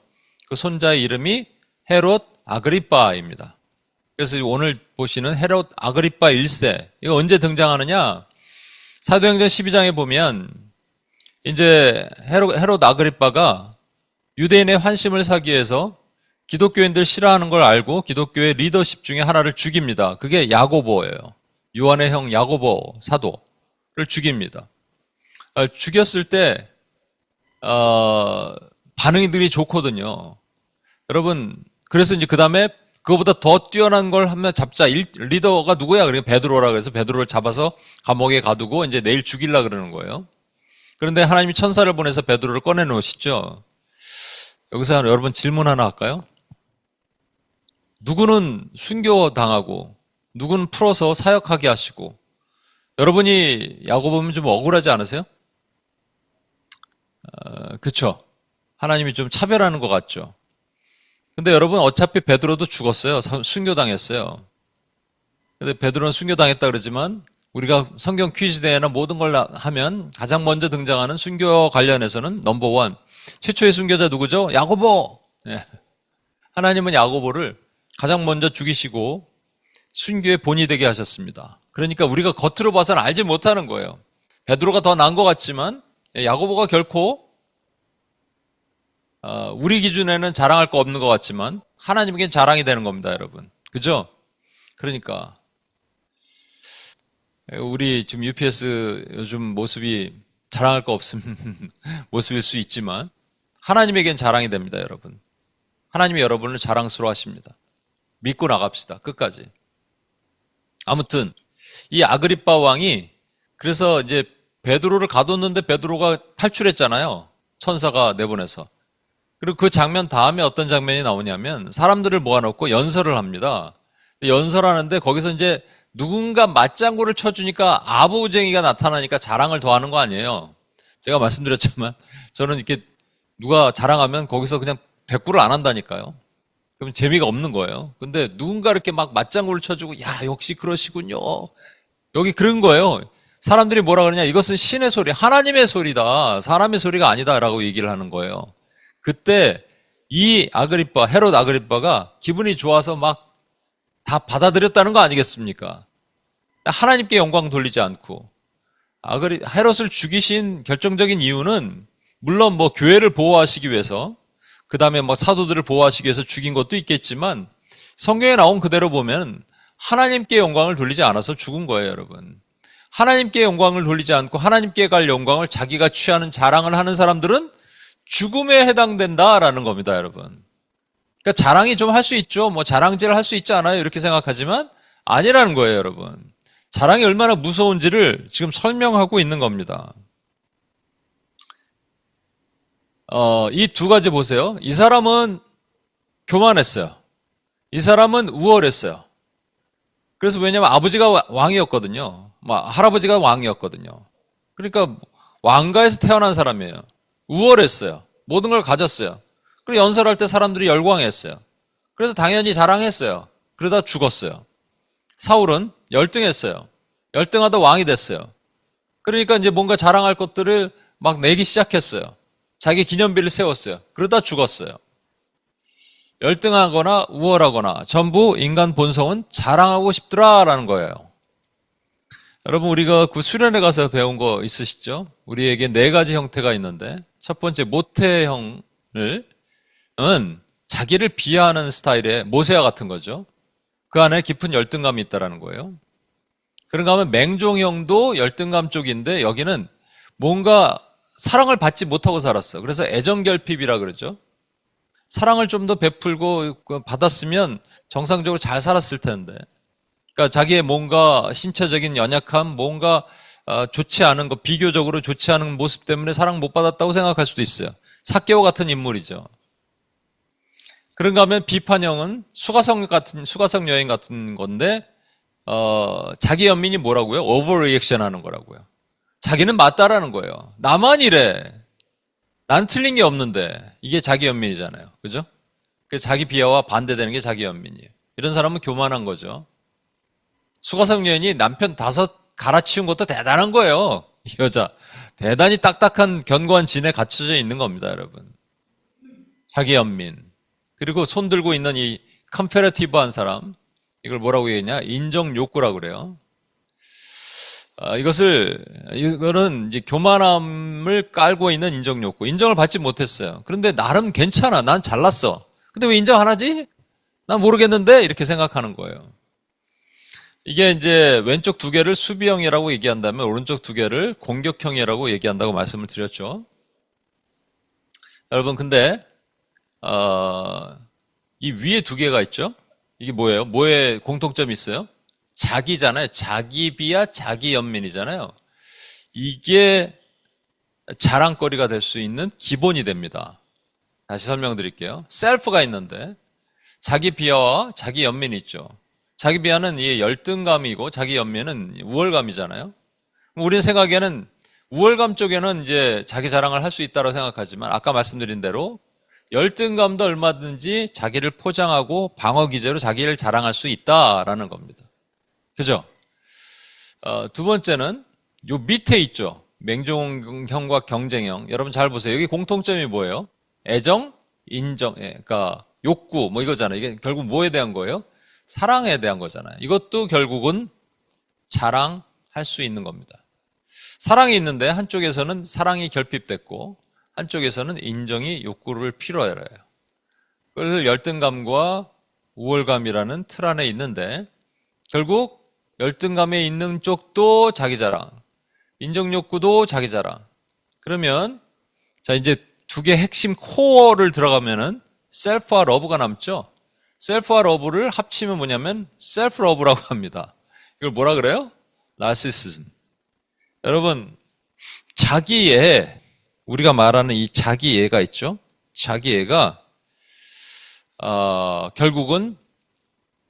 [SPEAKER 1] 그 손자의 이름이 헤롯 아그리빠입니다. 그래서 오늘 보시는 헤롯 아그리빠 1세, 이거 언제 등장하느냐? 사도행전 12장에 보면 이제 헤롯 아그리빠가 유대인의 환심을 사기 위해서 기독교인들 싫어하는 걸 알고 기독교의 리더십 중에 하나를 죽입니다. 그게 야고보예요. 요한의 형 야고보 사도를 죽입니다. 죽였을 때 반응들이 좋거든요. 여러분, 그래서 이제 그 다음에 그거보다 더 뛰어난 걸 하면 잡자. 리더가 누구야? 그러니까 베드로라 그래서 베드로를 잡아서 감옥에 가두고 이제 내일 죽이려 그러는 거예요. 그런데 하나님이 천사를 보내서 베드로를 꺼내놓으시죠. 여기서 여러분 질문 하나 할까요? 누구는 순교당하고 누구는 풀어서 사역하게 하시고, 여러분이 야고보 보면 좀 억울하지 않으세요? 그렇죠. 하나님이 좀 차별하는 것 같죠. 근데 여러분 어차피 베드로도 죽었어요. 순교당했어요. 근데 베드로는 순교당했다 그러지만 우리가 성경 퀴즈 대회나 모든 걸 하면 가장 먼저 등장하는 순교 관련해서는 넘버원, 최초의 순교자 누구죠? 야고보. 네. 하나님은 야고보를 가장 먼저 죽이시고 순교의 본이 되게 하셨습니다. 그러니까 우리가 겉으로 봐서는 알지 못하는 거예요. 베드로가 더 나은 것 같지만 야고보가 결코 우리 기준에는 자랑할 거 없는 것 같지만 하나님에겐 자랑이 되는 겁니다, 여러분. 그죠? 그러니까 우리 지금 UPS 요즘 모습이 자랑할 거 없음 모습일 수 있지만 하나님에겐 자랑이 됩니다, 여러분. 하나님이 여러분을 자랑스러워 하십니다. 믿고 나갑시다, 끝까지. 아무튼 이 아그리빠 왕이 그래서 이제 베드로를 가뒀는데 베드로가 탈출했잖아요. 천사가 내보내서. 그리고 그 장면 다음에 어떤 장면이 나오냐면 사람들을 모아놓고 연설을 합니다. 연설하는데 거기서 이제 누군가 맞장구를 쳐주니까 아부쟁이가 나타나니까 자랑을 더하는 거 아니에요. 제가 말씀드렸지만 저는 이렇게 누가 자랑하면 거기서 그냥 대꾸를 안 한다니까요. 그럼 재미가 없는 거예요. 근데 누군가 이렇게 막 맞장구를 쳐주고 야 역시 그러시군요. 여기 그런 거예요. 사람들이 뭐라 그러냐, 이것은 신의 소리, 하나님의 소리다, 사람의 소리가 아니다라고 얘기를 하는 거예요. 그때 이 헤롯 아그리빠가 기분이 좋아서 막 다 받아들였다는 거 아니겠습니까? 하나님께 영광 돌리지 않고. 헤롯을 죽이신 결정적인 이유는 물론 뭐 교회를 보호하시기 위해서, 그 다음에 뭐 사도들을 보호하시기 위해서 죽인 것도 있겠지만, 성경에 나온 그대로 보면 하나님께 영광을 돌리지 않아서 죽은 거예요, 여러분. 하나님께 영광을 돌리지 않고 하나님께 갈 영광을 자기가 취하는 자랑을 하는 사람들은 죽음에 해당된다라는 겁니다, 여러분. 그러니까 자랑이 좀 할 수 있죠. 뭐 자랑질을 할 수 있지 않아요? 이렇게 생각하지만 아니라는 거예요, 여러분. 자랑이 얼마나 무서운지를 지금 설명하고 있는 겁니다. 이 두 가지 보세요. 이 사람은 교만했어요. 이 사람은 우월했어요. 그래서 왜냐면 아버지가 왕이었거든요. 할아버지가 왕이었거든요. 그러니까 왕가에서 태어난 사람이에요. 우월했어요. 모든 걸 가졌어요. 그리고 연설할 때 사람들이 열광했어요. 그래서 당연히 자랑했어요. 그러다 죽었어요. 사울은 열등했어요. 열등하다 왕이 됐어요. 그러니까 이제 뭔가 자랑할 것들을 막 내기 시작했어요. 자기 기념비를 세웠어요. 그러다 죽었어요. 열등하거나 우월하거나 전부 인간 본성은 자랑하고 싶더라라는 거예요. 여러분, 우리가 그 수련회 가서 배운 거 있으시죠? 우리에게 네 가지 형태가 있는데, 첫 번째 모태형은 자기를 비하하는 스타일의 모세와 같은 거죠. 그 안에 깊은 열등감이 있다는 거예요. 그런가 하면 맹종형도 열등감 쪽인데, 여기는 뭔가 사랑을 받지 못하고 살았어. 그래서 애정결핍이라 그러죠. 사랑을 좀 더 베풀고 받았으면 정상적으로 잘 살았을 텐데. 그러니까 자기의 뭔가 신체적인 연약함, 뭔가 좋지 않은 거, 비교적으로 좋지 않은 모습 때문에 사랑 못 받았다고 생각할 수도 있어요. 삭개오 같은 인물이죠. 그런가 하면 비판형은 수가성 여행 같은 건데, 자기 연민이 뭐라고요? 오버리액션 하는 거라고요. 자기는 맞다라는 거예요. 나만 이래. 난 틀린 게 없는데. 이게 자기 연민이잖아요. 그죠? 그래서 자기 비하와 반대되는 게 자기 연민이에요. 이런 사람은 교만한 거죠. 수가성 여인이 남편 5 갈아치운 것도 대단한 거예요. 이 여자. 대단히 딱딱한 견고한 진에 갇혀져 있는 겁니다, 여러분. 자기 연민. 그리고 손 들고 있는 이 컴패러티브한 사람. 이걸 뭐라고 얘기했냐? 인정 욕구라고 그래요. 이거는 이제 교만함을 깔고 있는 인정 욕구. 인정을 받지 못했어요. 그런데 나름 괜찮아. 난 잘났어. 근데 왜 인정 안 하지? 난 모르겠는데? 이렇게 생각하는 거예요. 이게 이제 왼쪽 2개를 수비형이라고 얘기한다면 오른쪽 2개를 공격형이라고 얘기한다고 말씀을 드렸죠. 여러분, 근데, 이 위에 2개가 있죠? 이게 뭐예요? 뭐에 공통점이 있어요? 자기잖아요. 자기 비하, 자기 연민이잖아요. 이게 자랑거리가 될 수 있는 기본이 됩니다. 다시 설명드릴게요. 셀프가 있는데 자기 비하와 자기 연민이 있죠. 자기 비하는 이 열등감이고 자기 연민은 우월감이잖아요. 우리는 생각에는 우월감 쪽에는 이제 자기 자랑을 할 수 있다고 생각하지만 아까 말씀드린 대로 열등감도 얼마든지 자기를 포장하고 방어 기제로 자기를 자랑할 수 있다라는 겁니다. 그죠? 두 번째는 요 밑에 있죠. 맹종형과 경쟁형. 여러분 잘 보세요. 여기 공통점이 뭐예요? 애정, 인정, 그러니까 욕구, 뭐 이거잖아요. 이게 결국 뭐에 대한 거예요? 사랑에 대한 거잖아요. 이것도 결국은 자랑할 수 있는 겁니다. 사랑이 있는데 한쪽에서는 사랑이 결핍됐고 한쪽에서는 인정이 욕구를 필요로 해요. 그걸 열등감과 우월감이라는 틀 안에 있는데 결국 열등감에 있는 쪽도 자기 자랑, 인정 욕구도 자기 자랑. 그러면 자 이제 2개 핵심 코어를 들어가면은 셀프와 러브가 남죠. 셀프와 러브를 합치면 뭐냐면 셀프 러브라고 합니다. 이걸 뭐라 그래요? 나르시시즘. 여러분, 자기애, 우리가 말하는 이 자기애가 있죠. 자기애가 결국은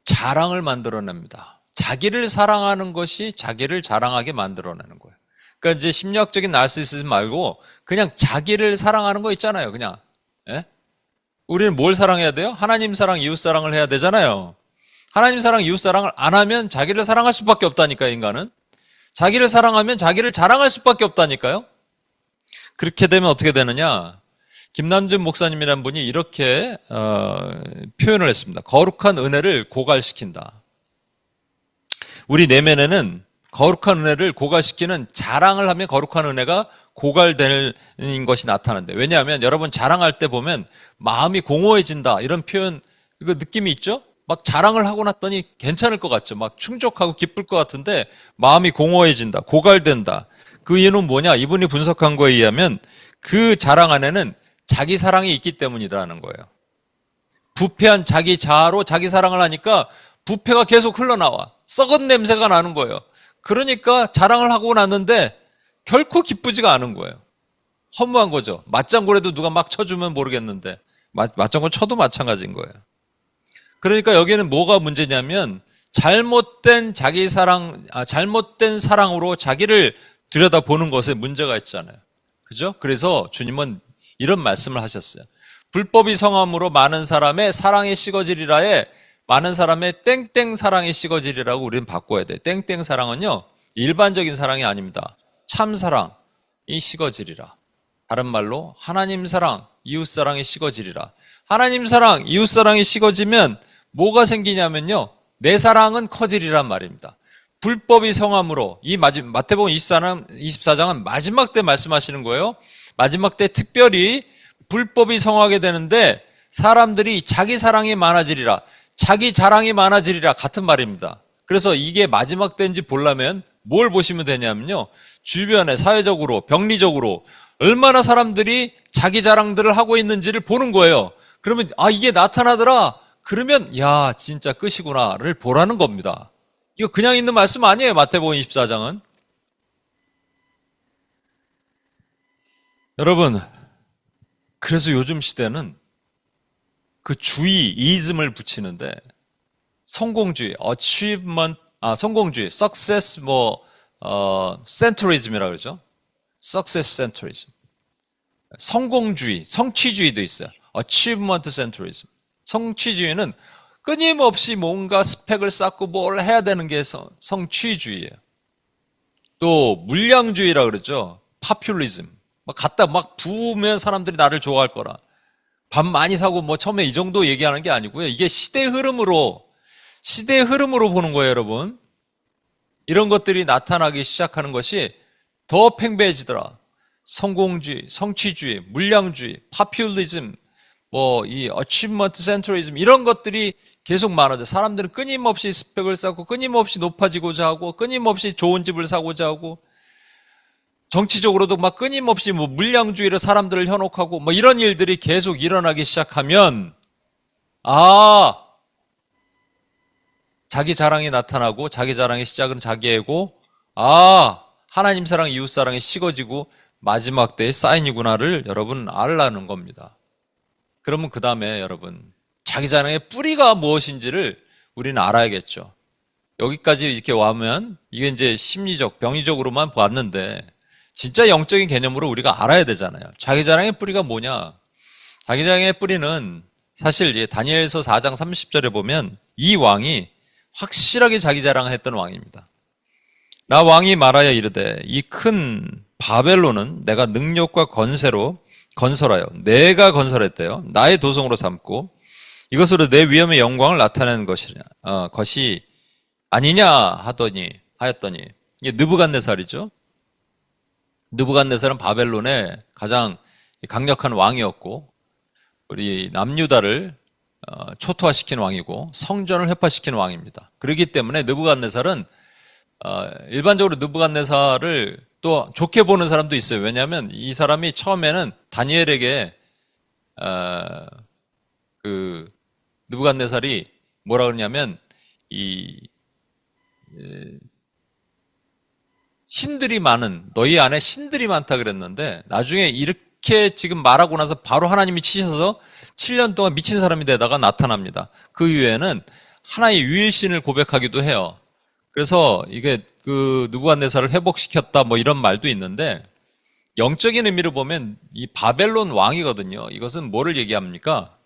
[SPEAKER 1] 자랑을 만들어냅니다. 자기를 사랑하는 것이 자기를 자랑하게 만들어내는 거예요. 그러니까 이제 심리학적인 나르시시즘 말고 그냥 자기를 사랑하는 거 있잖아요. 그냥. 예? 우리는 뭘 사랑해야 돼요? 하나님 사랑, 이웃 사랑을 해야 되잖아요. 하나님 사랑, 이웃 사랑을 안 하면 자기를 사랑할 수밖에 없다니까요, 인간은. 자기를 사랑하면 자기를 자랑할 수밖에 없다니까요. 그렇게 되면 어떻게 되느냐? 김남준 목사님이라는 분이 이렇게 표현을 했습니다. 거룩한 은혜를 고갈시킨다. 우리 내면에는 거룩한 은혜를 고갈시키는 자랑을 하면 거룩한 은혜가 고갈되는 것이 나타난대. 왜냐하면 여러분 자랑할 때 보면 마음이 공허해진다 이런 표현 이거 느낌이 있죠? 막 자랑을 하고 났더니 괜찮을 것 같죠? 막 충족하고 기쁠 것 같은데 마음이 공허해진다, 고갈된다. 그 이유는 뭐냐? 이분이 분석한 거에 의하면 그 자랑 안에는 자기 사랑이 있기 때문이라는 거예요. 부패한 자기 자아로 자기 사랑을 하니까 부패가 계속 흘러나와. 썩은 냄새가 나는 거예요. 그러니까 자랑을 하고 났는데 결코 기쁘지가 않은 거예요. 허무한 거죠. 맞장구라도 누가 막 쳐주면 모르겠는데 맞장구 쳐도 마찬가지인 거예요. 그러니까 여기는 뭐가 문제냐면 잘못된 자기 사랑, 잘못된 사랑으로 자기를 들여다보는 것에 문제가 있잖아요. 그죠? 그래서 주님은 이런 말씀을 하셨어요. 불법이 성함으로 많은 사람의 사랑이 식어지리라에 많은 사람의 땡땡 사랑이 식어지리라고 우리는 바꿔야 돼요. 땡땡 사랑은요, 일반적인 사랑이 아닙니다. 참 사랑이 식어지리라. 다른 말로 하나님 사랑, 이웃 사랑이 식어지리라. 하나님 사랑, 이웃 사랑이 식어지면 뭐가 생기냐면요, 내 사랑은 커지리란 말입니다. 불법이 성함으로 이 마태복음 24장은 마지막 때 말씀하시는 거예요. 마지막 때 특별히 불법이 성하게 되는데 사람들이 자기 사랑이 많아지리라. 자기 자랑이 많아지리라 같은 말입니다. 그래서 이게 마지막 때인지 보려면 뭘 보시면 되냐면요. 주변에 사회적으로 병리적으로 얼마나 사람들이 자기 자랑들을 하고 있는지를 보는 거예요. 그러면 이게 나타나더라. 그러면 야 진짜 끝이구나를 보라는 겁니다. 이거 그냥 있는 말씀 아니에요. 마태복음 24장은. 여러분 그래서 요즘 시대는 그 주의, 이즘을 붙이는데 성공주의, achievement, 성공주의, success centrism이라고 그러죠. success centrism. 성공주의, 성취주의도 있어요. achievement centrism. 성취주의는 끊임없이 뭔가 스펙을 쌓고 뭘 해야 되는 게 성취주의예요. 또 물량주의라고 그러죠. populism. 갖다 막 부으면 사람들이 나를 좋아할 거라. 밥 많이 사고 처음에 이 정도 얘기하는 게 아니고요. 이게 시대의 흐름으로 보는 거예요, 여러분. 이런 것들이 나타나기 시작하는 것이 더 팽배해지더라. 성공주의, 성취주의, 물량주의, 파퓰리즘, 이 어치먼트 센트리즘 이런 것들이 계속 많아져. 사람들은 끊임없이 스펙을 쌓고 끊임없이 높아지고자 하고 끊임없이 좋은 집을 사고자 하고 정치적으로도 막 끊임없이 물량주의로 사람들을 현혹하고 이런 일들이 계속 일어나기 시작하면 자기 자랑이 나타나고 자기 자랑의 시작은 자기애고 하나님 사랑, 이웃 사랑이 식어지고 마지막 때의 사인이구나를 여러분 알라는 겁니다. 그러면 그 다음에 여러분 자기 자랑의 뿌리가 무엇인지를 우리는 알아야겠죠. 여기까지 이렇게 와면 이게 이제 심리적, 병리적으로만 봤는데 진짜 영적인 개념으로 우리가 알아야 되잖아요. 자기 자랑의 뿌리가 뭐냐? 자기 자랑의 뿌리는 사실 다니엘서 4장 30절에 보면 이 왕이 확실하게 자기 자랑을 했던 왕입니다. 나 왕이 말하여 이르되 이 큰 바벨론은 내가 능력과 건세로 건설하여 내가 건설했대요. 나의 도성으로 삼고 이것으로 내 위엄의 영광을 나타내는 것이 아니냐 하였더니 이게 느부갓네살이죠. 느부갓네살은 바벨론의 가장 강력한 왕이었고 우리 남유다를 초토화시킨 왕이고 성전을 회파시킨 왕입니다. 그렇기 때문에 느부갓네살은 일반적으로 느부갓네살을 또 좋게 보는 사람도 있어요. 왜냐하면 이 사람이 처음에는 다니엘에게 느부갓네살이 뭐라 그러냐면 신들이 많은 너희 안에 신들이 많다 그랬는데 나중에 이렇게 지금 말하고 나서 바로 하나님이 치셔서 7년 동안 미친 사람이 되다가 나타납니다. 그 이후에는 하나의 유일신을 고백하기도 해요. 그래서 이게 느부갓네살을 회복시켰다 이런 말도 있는데 영적인 의미로 보면 이 바벨론 왕이거든요. 이것은 뭐를 얘기합니까?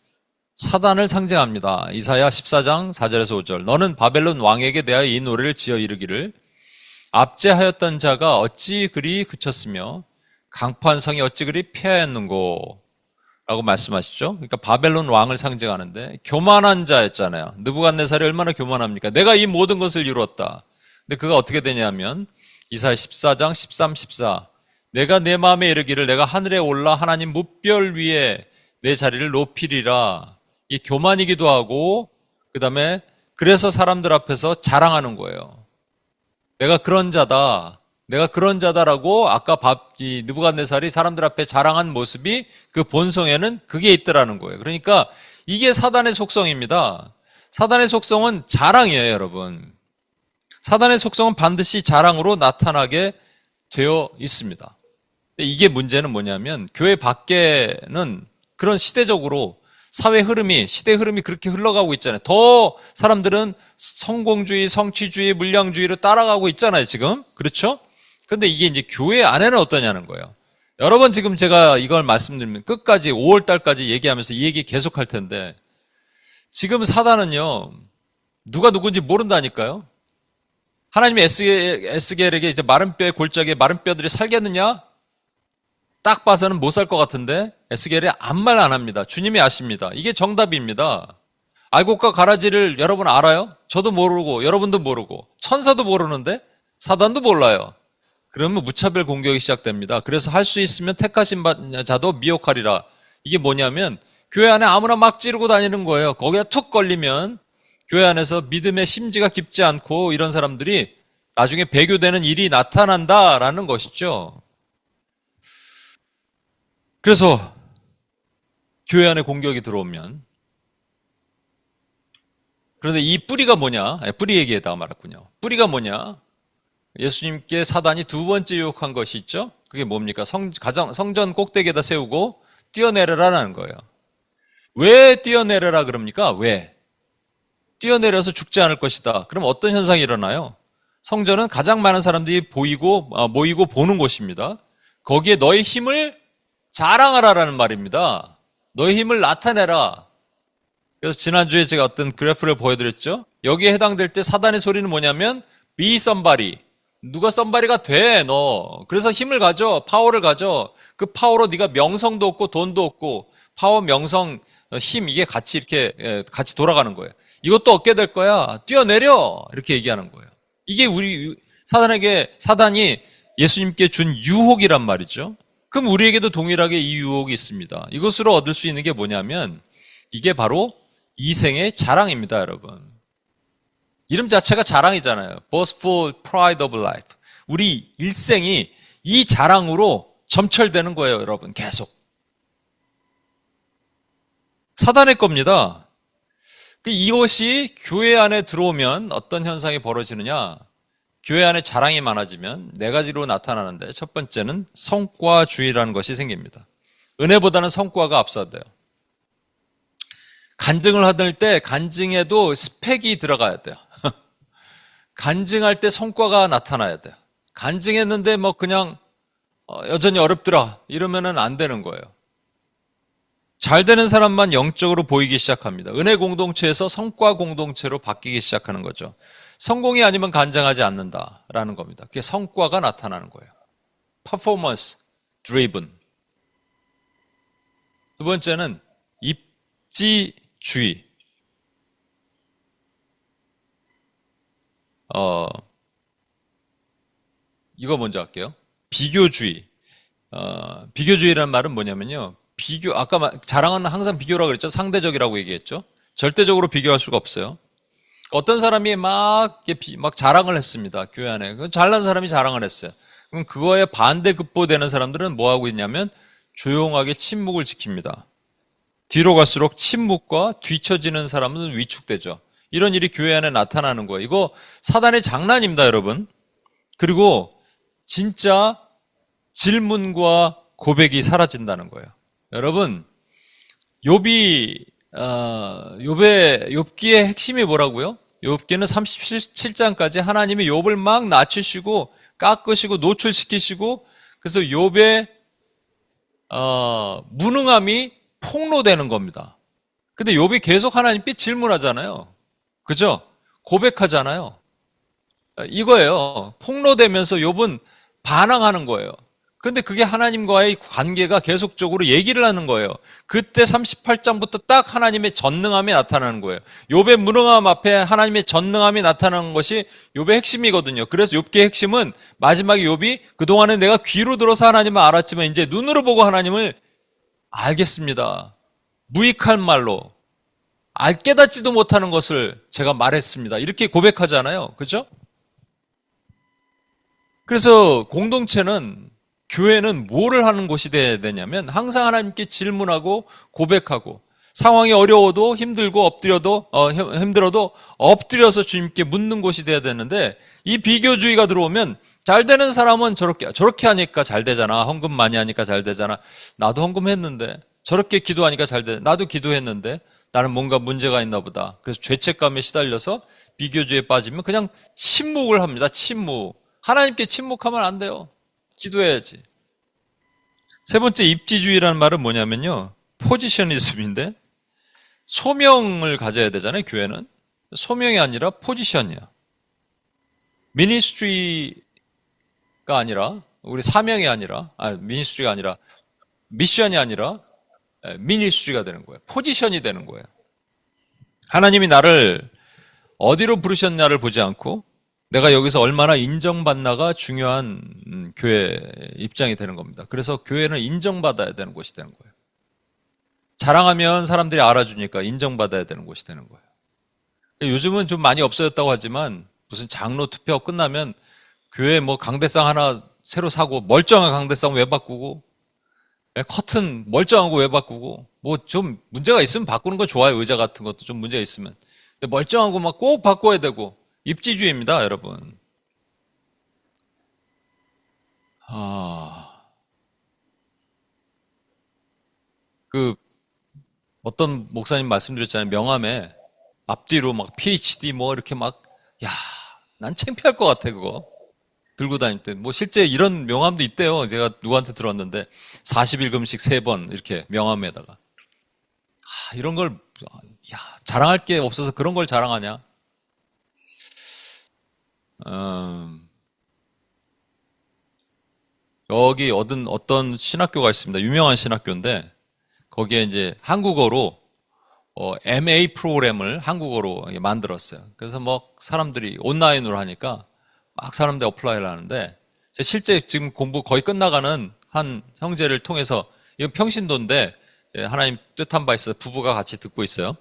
[SPEAKER 1] 사단을 상징합니다. 이사야 14장 4절에서 5절. 너는 바벨론 왕에게 대하여 이 노래를 지어 이르기를 압제하였던 자가 어찌 그리 그쳤으며 강포한 성이 어찌 그리 폐하였는고. 라고 말씀하시죠. 그러니까 바벨론 왕을 상징하는데 교만한 자였잖아요. 느부갓네살이 얼마나 교만합니까? 내가 이 모든 것을 이루었다. 근데 그가 어떻게 되냐면 이사야 14장 13, 14 내가 내 마음에 이르기를 내가 하늘에 올라 하나님 무별 위에 내 자리를 높이리라. 이 교만이기도 하고 그 다음에 그래서 사람들 앞에서 자랑하는 거예요. 내가 그런 자다. 내가 그런 자다라고 아까 이 느부갓네살이 사람들 앞에 자랑한 모습이 그 본성에는 그게 있더라는 거예요. 그러니까 이게 사단의 속성입니다. 사단의 속성은 자랑이에요, 여러분. 사단의 속성은 반드시 자랑으로 나타나게 되어 있습니다. 근데 이게 문제는 뭐냐면 교회 밖에는 그런 시대적으로 사회 흐름이, 시대 흐름이 그렇게 흘러가고 있잖아요. 더 사람들은 성공주의, 성취주의, 물량주의로 따라가고 있잖아요, 지금. 그렇죠? 근데 이게 이제 교회 안에는 어떠냐는 거예요. 여러 번 지금 제가 이걸 말씀드리면 끝까지 5월 달까지 얘기하면서 이 얘기 계속 할 텐데 지금 사단은요, 누가 누군지 모른다니까요. 하나님의 에스겔에게 이제 마른 뼈의 골짜기에 마른 뼈들이 살겠느냐? 딱 봐서는 못 살 것 같은데 에스겔이 아무 말 안 합니다. 주님이 아십니다. 이게 정답입니다. 알곡과 가라지를 여러분 알아요? 저도 모르고 여러분도 모르고 천사도 모르는데 사단도 몰라요. 그러면 무차별 공격이 시작됩니다. 그래서 할 수 있으면 택하신 자도 미혹하리라. 이게 뭐냐면 교회 안에 아무나 막 찌르고 다니는 거예요. 거기에 툭 걸리면 교회 안에서 믿음의 심지가 깊지 않고 이런 사람들이 나중에 배교되는 일이 나타난다라는 것이죠. 그래서 교회 안에 공격이 들어오면 그런데 이 뿌리가 뭐냐? 뿌리 얘기에다가 말았군요. 뿌리가 뭐냐? 예수님께 사단이 두 번째 유혹한 것이 있죠. 그게 뭡니까? 성전 꼭대기에다 세우고 뛰어내려라는 거예요. 왜 뛰어내려라 그럽니까? 왜? 뛰어내려서 죽지 않을 것이다. 그럼 어떤 현상이 일어나요? 성전은 가장 많은 사람들이 모이고 보는 곳입니다. 거기에 너의 힘을 자랑하라라는 말입니다. 너의 힘을 나타내라. 그래서 지난주에 제가 어떤 그래프를 보여드렸죠. 여기에 해당될 때 사단의 소리는 뭐냐면 be somebody. 누가 somebody가 돼, 너. 그래서 힘을 가져, 파워를 가져. 그 파워로 네가 명성도 얻고 돈도 얻고 파워, 명성, 힘 이게 같이 이렇게 같이 돌아가는 거예요. 이것도 얻게 될 거야. 뛰어내려. 이렇게 얘기하는 거예요. 이게 사단이 예수님께 준 유혹이란 말이죠. 그럼 우리에게도 동일하게 이 유혹이 있습니다. 이것으로 얻을 수 있는 게 뭐냐면 이게 바로 이생의 자랑입니다, 여러분. 이름 자체가 자랑이잖아요. Boastful pride of life. 우리 일생이 이 자랑으로 점철되는 거예요, 여러분. 계속. 사단의 겁니다. 이것이 교회 안에 들어오면 어떤 현상이 벌어지느냐? 교회 안에 자랑이 많아지면 네 가지로 나타나는데 첫 번째는 성과주의라는 것이 생깁니다. 은혜보다는 성과가 앞서야 돼요. 간증을 하들 때 간증에도 스펙이 들어가야 돼요. 간증할 때 성과가 나타나야 돼요. 간증했는데 그냥 여전히 어렵더라 이러면은 안 되는 거예요. 잘 되는 사람만 영적으로 보이기 시작합니다. 은혜 공동체에서 성과 공동체로 바뀌기 시작하는 거죠. 성공이 아니면 간증하지 않는다라는 겁니다. 그게 성과가 나타나는 거예요. performance driven. 두 번째는 입지주의. 이거 먼저 할게요. 비교주의. 비교주의라는 말은 뭐냐면요. 아까 자랑은 항상 비교라고 그랬죠. 상대적이라고 얘기했죠. 절대적으로 비교할 수가 없어요. 어떤 사람이 막 자랑을 했습니다. 교회 안에. 잘난 사람이 자랑을 했어요. 그럼 그거에 반대급부되는 사람들은 뭐 하고 있냐면 조용하게 침묵을 지킵니다. 뒤로 갈수록 침묵과 뒤처지는 사람은 위축되죠. 이런 일이 교회 안에 나타나는 거예요. 이거 사단의 장난입니다, 여러분. 그리고 진짜 질문과 고백이 사라진다는 거예요. 여러분, 욥기의 핵심이 뭐라고요? 욥기는 37장까지 하나님이 욥을 막 낮추시고 깎으시고 노출시키시고 그래서 욥의 무능함이 폭로되는 겁니다. 근데 욥이 계속 하나님께 질문하잖아요. 그죠? 고백하잖아요. 이거예요. 폭로되면서 욥은 반항하는 거예요. 근데 그게 하나님과의 관계가 계속적으로 얘기를 하는 거예요. 그때 38장부터 딱 하나님의 전능함이 나타나는 거예요. 욥의 무능함 앞에 하나님의 전능함이 나타나는 것이 욥의 핵심이거든요. 그래서 욥기의 핵심은 마지막에 욥이 그동안에 내가 귀로 들어서 하나님을 알았지만 이제 눈으로 보고 하나님을 알겠습니다. 무익한 말로 깨닫지도 못하는 것을 제가 말했습니다. 이렇게 고백하잖아요. 그죠? 그래서 공동체는, 교회는 뭐를 하는 곳이 돼야 되냐면 항상 하나님께 질문하고 고백하고, 상황이 어려워도 힘들고 힘들어도 엎드려서 주님께 묻는 곳이 돼야 되는데, 이 비교주의가 들어오면 잘 되는 사람은 저렇게 하니까 잘 되잖아. 헌금 많이 하니까 잘 되잖아. 나도 헌금했는데. 저렇게 기도하니까 잘 돼. 나도 기도했는데. 나는 뭔가 문제가 있나 보다. 그래서 죄책감에 시달려서 비교주의에 빠지면 그냥 침묵을 합니다. 침묵. 하나님께 침묵하면 안 돼요. 기도해야지. 세 번째, 입지주의라는 말은 뭐냐면요, 포지셔니즘인데, 소명을 가져야 되잖아요. 교회는 소명이 아니라 포지션이야. 미니스트리가 아니라, 우리 사명이 아니라, 미니스트리가 아니라, 미션이 아니라 미니스트리가 되는 거예요. 포지션이 되는 거예요. 하나님이 나를 어디로 부르셨냐를 보지 않고 내가 여기서 얼마나 인정받나가 중요한 교회 입장이 되는 겁니다. 그래서 교회는 인정받아야 되는 곳이 되는 거예요. 자랑하면 사람들이 알아주니까 인정받아야 되는 곳이 되는 거예요. 요즘은 좀 많이 없어졌다고 하지만 무슨 장로 투표 끝나면 교회 뭐 강대상 하나 새로 사고, 멀쩡한 강대상 왜 바꾸고, 커튼 멀쩡하고 왜 바꾸고, 뭐 좀 문제가 있으면 바꾸는 거 좋아요. 의자 같은 것도 좀 문제가 있으면. 근데 멀쩡하고 막 꼭 바꿔야 되고, 입지주의입니다, 여러분. 어떤 목사님 말씀드렸잖아요. 명함에 앞뒤로 막 PhD 뭐 이렇게 막, 야, 난 창피할 것 같아, 그거. 들고 다닐 때. 뭐 실제 이런 명함도 있대요. 제가 누구한테 들었는데 40일 금식 3번 이렇게 명함에다가. 이런 걸, 자랑할 게 없어서 그런 걸 자랑하냐? 여기 어떤 신학교가 있습니다. 유명한 신학교인데 거기에 이제 한국어로 MA 프로그램을 한국어로 만들었어요. 그래서 뭐 사람들이 온라인으로 하니까 막 사람들이 어플라이를 하는데, 실제 지금 공부 거의 끝나가는 한 형제를 통해서, 이건 평신도인데 하나님 뜻한 바 있어서 부부가 같이 듣고 있어요.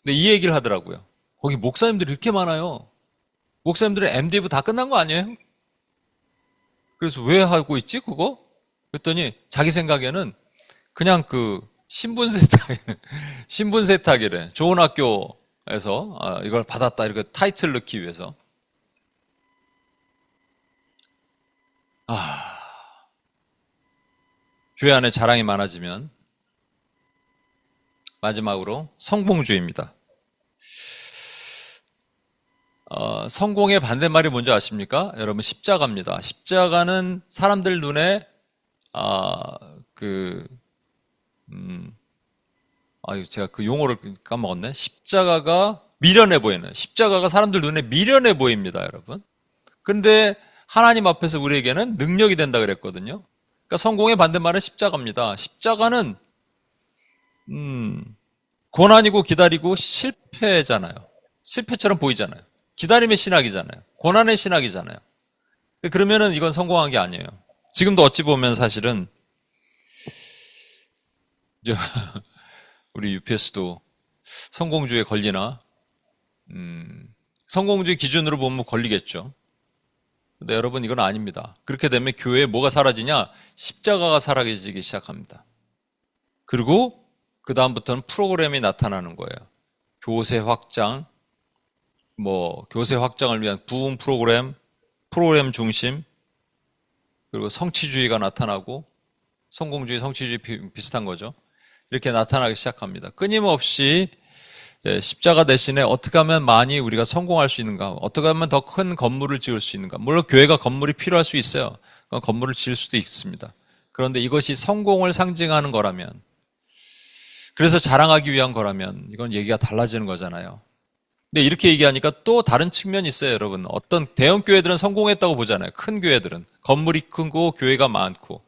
[SPEAKER 1] 근데 이 얘기를 하더라고요. 거기 목사님들이 이렇게 많아요. 목사님들은 MDiv 다 끝난 거 아니에요? 그래서 왜 하고 있지 그거? 그랬더니 자기 생각에는 그냥 그 신분 세탁이래. 좋은 학교에서 이걸 받았다 이렇게 타이틀 넣기 위해서. 교회 안에 자랑이 많아지면, 마지막으로 성공주의입니다. 성공의 반대말이 뭔지 아십니까? 여러분, 십자가입니다. 십자가는 사람들 눈에 제가 그 용어를 까먹었네. 십자가가 미련해 보이는, 십자가가 사람들 눈에 미련해 보입니다, 여러분. 근데 하나님 앞에서 우리에게는 능력이 된다 그랬거든요. 그러니까 성공의 반대말은 십자가입니다. 십자가는 고난이고 기다리고 실패잖아요. 실패처럼 보이잖아요. 기다림의 신학이잖아요. 고난의 신학이잖아요. 그러면은 이건 성공한 게 아니에요. 지금도 어찌 보면 사실은 우리 UPS도 성공주의에 걸리나? 성공주의 기준으로 보면 걸리겠죠. 근데 여러분, 이건 아닙니다. 그렇게 되면 교회에 뭐가 사라지냐? 십자가가 사라지기 시작합니다. 그리고 그 다음부터는 프로그램이 나타나는 거예요. 교세 확장, 교세 확장을 위한 부흥 프로그램 중심, 그리고 성취주의가 나타나고, 성공주의, 성취주의 비슷한 거죠. 이렇게 나타나기 시작합니다. 끊임없이 십자가 대신에 어떻게 하면 많이 우리가 성공할 수 있는가, 어떻게 하면 더 큰 건물을 지을 수 있는가. 물론 교회가 건물이 필요할 수 있어요. 건물을 지을 수도 있습니다. 그런데 이것이 성공을 상징하는 거라면, 그래서 자랑하기 위한 거라면 이건 얘기가 달라지는 거잖아요. 근데 이렇게 얘기하니까 또 다른 측면이 있어요, 여러분. 어떤 대형 교회들은 성공했다고 보잖아요. 큰 교회들은. 건물이 크고 교회가 많고.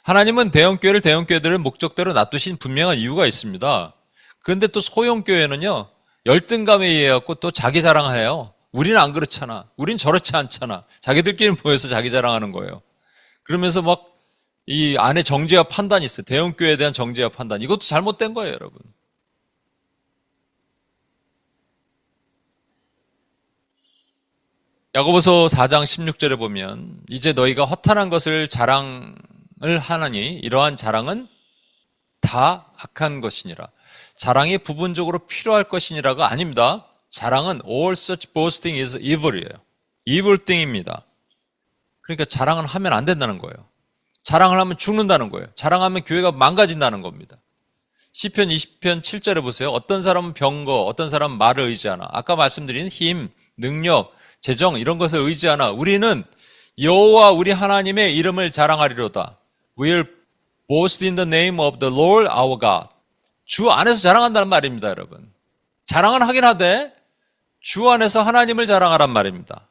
[SPEAKER 1] 하나님은 대형 교회를 대형 교회들을 목적대로 놔두신 분명한 이유가 있습니다. 그런데 또 소형 교회는요, 열등감에 의해 갖고 또 자기 자랑해요. 우리는 안 그렇잖아. 우린 저렇지 않잖아. 자기들끼리 모여서 자기 자랑하는 거예요. 그러면서 막 이 안에 정죄와 판단이 있어요. 대형 교회에 대한 정죄와 판단. 이것도 잘못된 거예요, 여러분. 야고보서 4장 16절에 보면 이제 너희가 허탄한 것을 자랑을 하나니 이러한 자랑은 다 악한 것이니라. 자랑이 부분적으로 필요할 것이니라가 아닙니다. 자랑은 all such boasting is evil이에요. evil thing입니다. 그러니까 자랑은 하면 안 된다는 거예요. 자랑을 하면 죽는다는 거예요. 자랑하면 교회가 망가진다는 겁니다. 시편 20편 7절에 보세요. 어떤 사람은 병거, 어떤 사람은 말을 의지하나. 아까 말씀드린 힘, 능력, 재정 이런 것을 의지하나. 우리는 여호와 우리 하나님의 이름을 자랑하리로다. We'll boast in the name of the Lord our God. 주 안에서 자랑한다는 말입니다, 여러분. 자랑은 하긴 하되 주 안에서 하나님을 자랑하란 말입니다.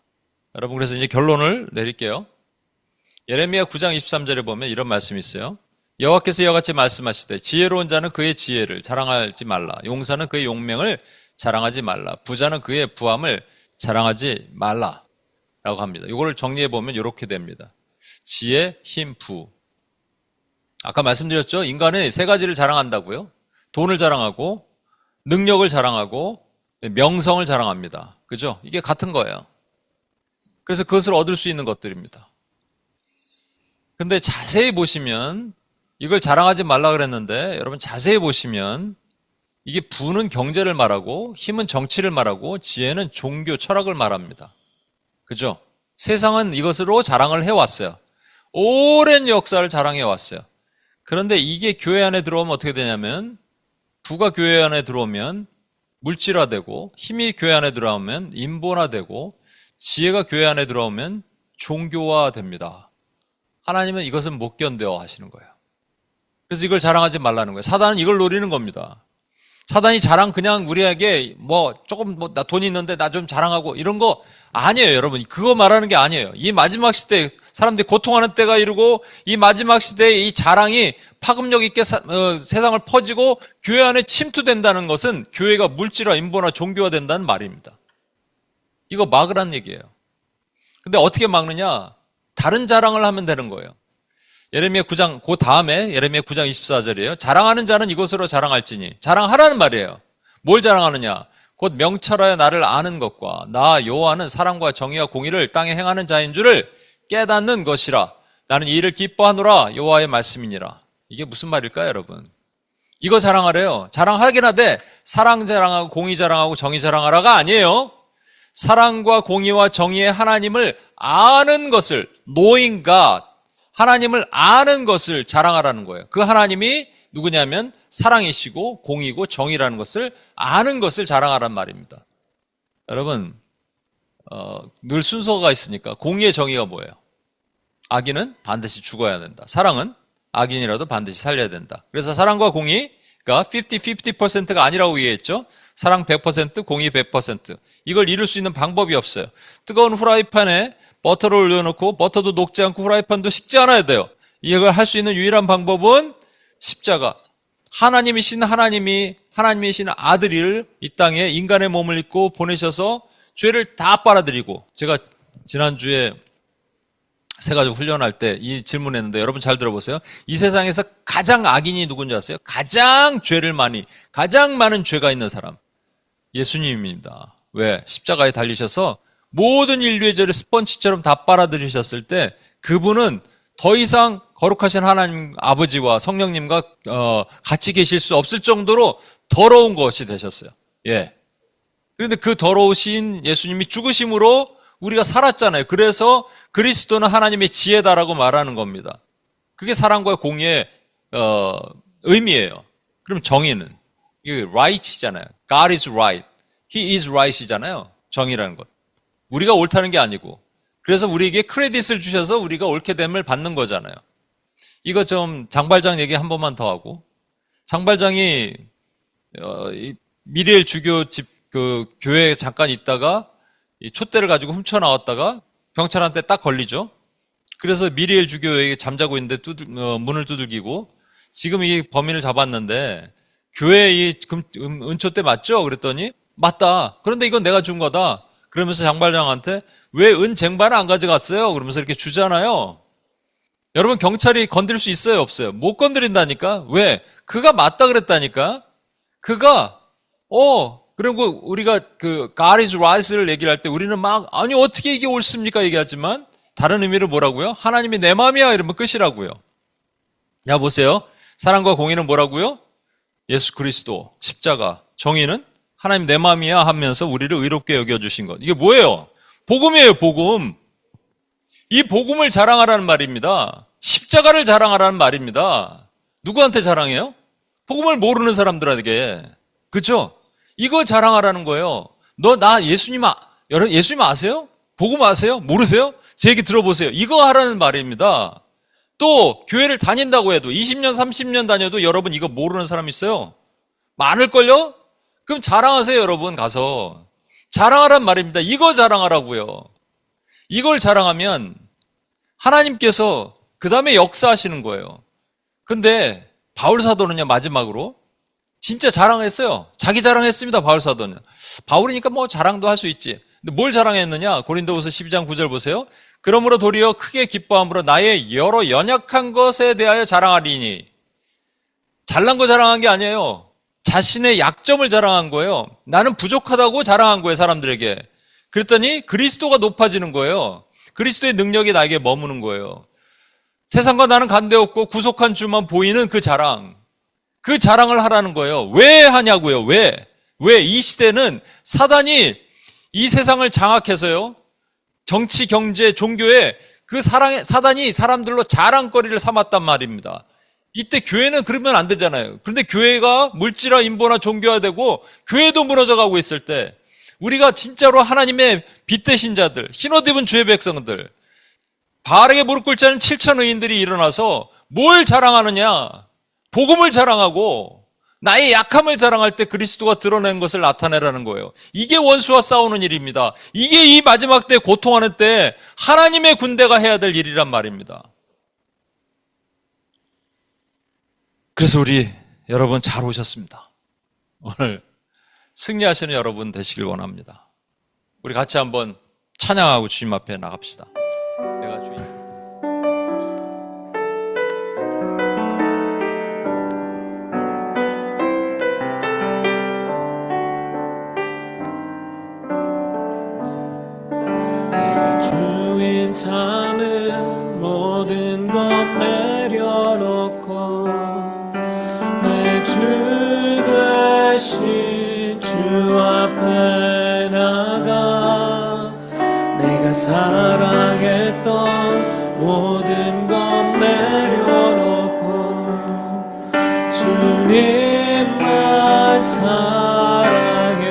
[SPEAKER 1] 여러분, 그래서 이제 결론을 내릴게요. 예레미야 9장 23절에 보면 이런 말씀이 있어요. 여호와께서 이와 같이 말씀하시되 지혜로운 자는 그의 지혜를 자랑하지 말라. 용사는 그의 용맹을 자랑하지 말라. 부자는 그의 부함을 자랑하지 말라. 라고 합니다. 이거를 정리해 보면 이렇게 됩니다. 지혜, 힘, 부. 아까 말씀드렸죠? 인간은 세 가지를 자랑한다고요. 돈을 자랑하고 능력을 자랑하고 명성을 자랑합니다. 그죠? 이게 같은 거예요. 그래서 그것을 얻을 수 있는 것들입니다. 근데 자세히 보시면 이걸 자랑하지 말라 그랬는데 여러분 자세히 보시면 이게 부는 경제를 말하고 힘은 정치를 말하고 지혜는 종교, 철학을 말합니다. 그죠? 세상은 이것으로 자랑을 해왔어요. 오랜 역사를 자랑해왔어요. 그런데 이게 교회 안에 들어오면 어떻게 되냐면 부가 교회 안에 들어오면 물질화되고 힘이 교회 안에 들어오면 인본화되고 지혜가 교회 안에 들어오면 종교화됩니다. 하나님은 이것은 못 견뎌 하시는 거예요. 그래서 이걸 자랑하지 말라는 거예요. 사단은 이걸 노리는 겁니다. 사단이 자랑 그냥 우리에게 조금 나 돈 있는데 나 좀 자랑하고 이런 거 아니에요, 여러분. 그거 말하는 게 아니에요. 이 마지막 시대에 사람들이 고통하는 때가 이르고 이 마지막 시대에 이 자랑이 파급력 있게 세상을 퍼지고 교회 안에 침투된다는 것은 교회가 물질화, 인본화, 종교화 된다는 말입니다. 이거 막으란 얘기예요. 근데 어떻게 막느냐? 다른 자랑을 하면 되는 거예요. 예레미야 9장, 그 다음에 예레미야 9장 24절이에요. 자랑하는 자는 이것으로 자랑할지니. 자랑하라는 말이에요. 뭘 자랑하느냐? 곧 명철하여 나를 아는 것과 나 여호와는 사랑과 정의와 공의를 땅에 행하는 자인 줄을 깨닫는 것이라. 나는 이 일을 기뻐하노라 여호와의 말씀이니라. 이게 무슨 말일까요, 여러분? 이거 자랑하래요. 자랑하긴 하되 사랑 자랑하고 공의 자랑하고 정의 자랑하라가 아니에요. 사랑과 공의와 정의의 하나님을 아는 것을, knowing God, 하나님을 아는 것을 자랑하라는 거예요. 그 하나님이 누구냐면 사랑이시고 공의고 정의라는 것을 아는 것을 자랑하란 말입니다. 여러분, 늘 순서가 있으니까 공의의 정의가 뭐예요? 악인은 반드시 죽어야 된다. 사랑은 악인이라도 반드시 살려야 된다. 그래서 사랑과 공의가 50-50%가 아니라고 이해했죠. 사랑 100%, 공의 100%. 이걸 이룰 수 있는 방법이 없어요. 뜨거운 후라이팬에 버터를 올려놓고 버터도 녹지 않고 후라이팬도 식지 않아야 돼요. 이걸 할 수 있는 유일한 방법은 십자가. 하나님이신 아들을 이 땅에 인간의 몸을 입고 보내셔서 죄를 다 빨아들이고, 제가 지난주에 세 가지 훈련할 때 이 질문했는데 여러분 잘 들어보세요. 이 세상에서 가장 악인이 누군지 아세요? 가장 많은 죄가 있는 사람. 예수님입니다. 왜? 십자가에 달리셔서 모든 인류의 죄를 스펀지처럼 다 빨아들이셨을 때 그분은 더 이상 거룩하신 하나님 아버지와 성령님과 같이 계실 수 없을 정도로 더러운 것이 되셨어요. 예. 그런데 그 더러우신 예수님이 죽으심으로 우리가 살았잖아요. 그래서 그리스도는 하나님의 지혜다라고 말하는 겁니다. 그게 사랑과 공의의 의미예요. 그럼 정의는 이게 right이잖아요. God is right. He is right이잖아요. 정의라는 것. 우리가 옳다는 게 아니고, 그래서 우리에게 크레딧을 주셔서 우리가 옳게 됨을 받는 거잖아요. 이거 좀 장발장 얘기 한 번만 더 하고, 장발장이 미리엘 주교 집 그 교회에 잠깐 있다가 이 촛대를 가지고 훔쳐 나왔다가 경찰한테 딱 걸리죠. 그래서 미리엘 주교에게 잠자고 있는데 문을 두들기고 지금 이 범인을 잡았는데 교회 이 은촛대 맞죠? 그랬더니 맞다. 그런데 이건 내가 준 거다. 그러면서 장발장한테 왜 은쟁반을 안 가져갔어요? 그러면서 이렇게 주잖아요. 여러분 경찰이 건드릴 수 있어요? 없어요? 못 건드린다니까? 왜? 그가 맞다 그랬다니까? 그가 그리고 우리가 그 God is right을 얘기를 할 때 우리는 막 아니 어떻게 이게 옳습니까? 얘기하지만 다른 의미로 뭐라고요? 하나님이 내 마음이야 이러면 끝이라고요. 야 보세요. 사랑과 공의는 뭐라고요? 예수 그리스도 십자가 정의는 하나님 내 마음이야 하면서 우리를 의롭게 여겨주신 것. 이게 뭐예요? 복음이에요. 복음. 이 복음을 자랑하라는 말입니다. 십자가를 자랑하라는 말입니다. 누구한테 자랑해요? 복음을 모르는 사람들에게. 그렇죠? 이거 자랑하라는 거예요. 너 나 여러분 예수님 아세요? 복음 아세요? 모르세요? 제 얘기 들어보세요. 이거 하라는 말입니다. 또 교회를 다닌다고 해도 20년 30년 다녀도 여러분 이거 모르는 사람 있어요? 많을걸요? 그럼 자랑하세요. 여러분 가서 자랑하란 말입니다. 이거 자랑하라고요. 이걸 자랑하면 하나님께서 그 다음에 역사하시는 거예요. 근데 바울 사도는요, 마지막으로 진짜 자랑했어요. 자기 자랑했습니다. 바울 사도는. 바울이니까 뭐 자랑도 할 수 있지. 근데 뭘 자랑했느냐? 고린도후서 12장 9절 보세요. 그러므로 도리어 크게 기뻐함으로 나의 여러 연약한 것에 대하여 자랑하리니. 잘난 거 자랑한 게 아니에요. 자신의 약점을 자랑한 거예요. 나는 부족하다고 자랑한 거예요, 사람들에게. 그랬더니 그리스도가 높아지는 거예요. 그리스도의 능력이 나에게 머무는 거예요. 세상과 나는 관계없고 구속한 주만 보이는 그 자랑. 그 자랑을 하라는 거예요. 왜 하냐고요? 왜? 이 시대는 사단이 이 세상을 장악해서요. 정치, 경제, 종교에 그 사단이 사람들로 자랑거리를 삼았단 말입니다. 이때 교회는 그러면 안 되잖아요. 그런데 교회가 물질화, 인본화, 종교화되고 교회도 무너져가고 있을 때 우리가 진짜로 하나님의 빛되신 자들, 흰옷 입은 주의 백성들, 바알에게 무릎 꿇지 않은 7천 의인들이 일어나서 뭘 자랑하느냐? 복음을 자랑하고 나의 약함을 자랑할 때 그리스도가 드러낸 것을 나타내라는 거예요. 이게 원수와 싸우는 일입니다. 이게 이 마지막 때 고통하는 때 하나님의 군대가 해야 될 일이란 말입니다. 그래서 우리 여러분 잘 오셨습니다. 오늘 승리하시는 여러분 되시길 원합니다. 우리 같이 한번 찬양하고 주님 앞에 나갑시다. 내가 주인.
[SPEAKER 2] 내가 주인 삼은 모든 것 내려놓고 내 주 대신 주 앞에 나가 내가 사랑했던 모든 것 내려놓고 주님만 사랑해.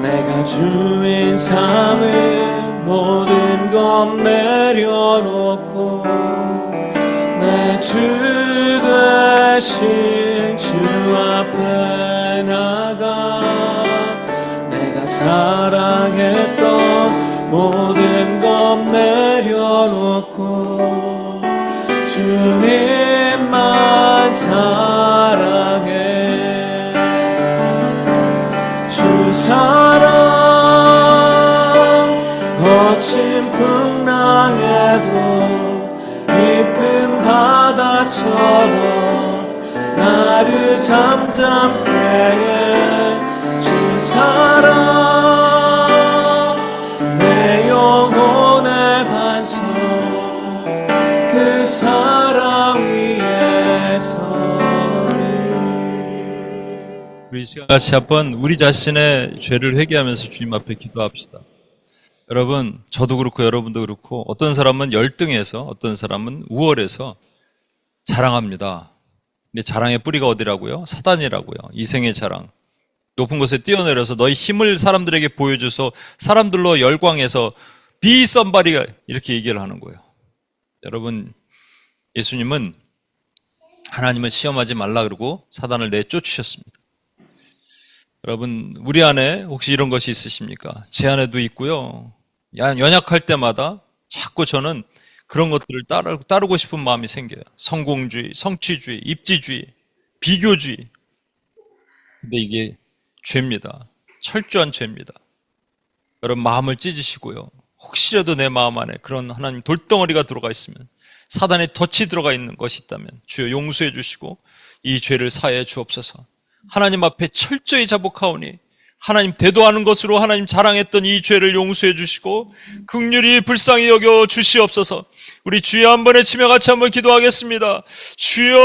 [SPEAKER 2] 내가 주인 삼은 모든 것 내려놓고 내 주 대신 주 앞에 나가 내가 사랑했던 모든 것 내려놓고 주님만 사랑해. 주 사랑 거친 풍랑에도 깊은 바다처럼 나를 잠잠케 해. 주 사랑 내 영혼의 반석 그 사랑 위에 서리.
[SPEAKER 1] 우리 이 시간 같이 한번 우리 자신의 죄를 회개하면서 주님 앞에 기도합시다. 여러분, 저도 그렇고 여러분도 그렇고 어떤 사람은 열등해서 어떤 사람은 우월해서 자랑합니다. 근데 자랑의 뿌리가 어디라고요? 사단이라고요. 이생의 자랑. 높은 곳에 뛰어내려서 너의 힘을 사람들에게 보여줘서 사람들로 열광해서 be somebody가 이렇게 얘기를 하는 거예요. 여러분, 예수님은 하나님을 시험하지 말라 그러고 사단을 내쫓으셨습니다. 여러분, 우리 안에 혹시 이런 것이 있으십니까? 제 안에도 있고요. 연약할 때마다 자꾸 저는 그런 것들을 따르고 싶은 마음이 생겨요. 성공주의, 성취주의, 입지주의, 비교주의. 근데 이게 죄입니다. 철저한 죄입니다. 여러분, 마음을 찢으시고요. 혹시라도 내 마음 안에 그런 하나님 돌덩어리가 들어가 있으면, 사단의 덫이 들어가 있는 것이 있다면 주여 용서해 주시고 이 죄를 사해 주옵소서. 하나님 앞에 철저히 자복하오니 하나님 대도하는 것으로 하나님 자랑했던 이 죄를 용서해 주시고 긍휼히 불쌍히 여겨 주시옵소서. 우리 주여 한 번에 치며 같이 한번 기도하겠습니다. 주여!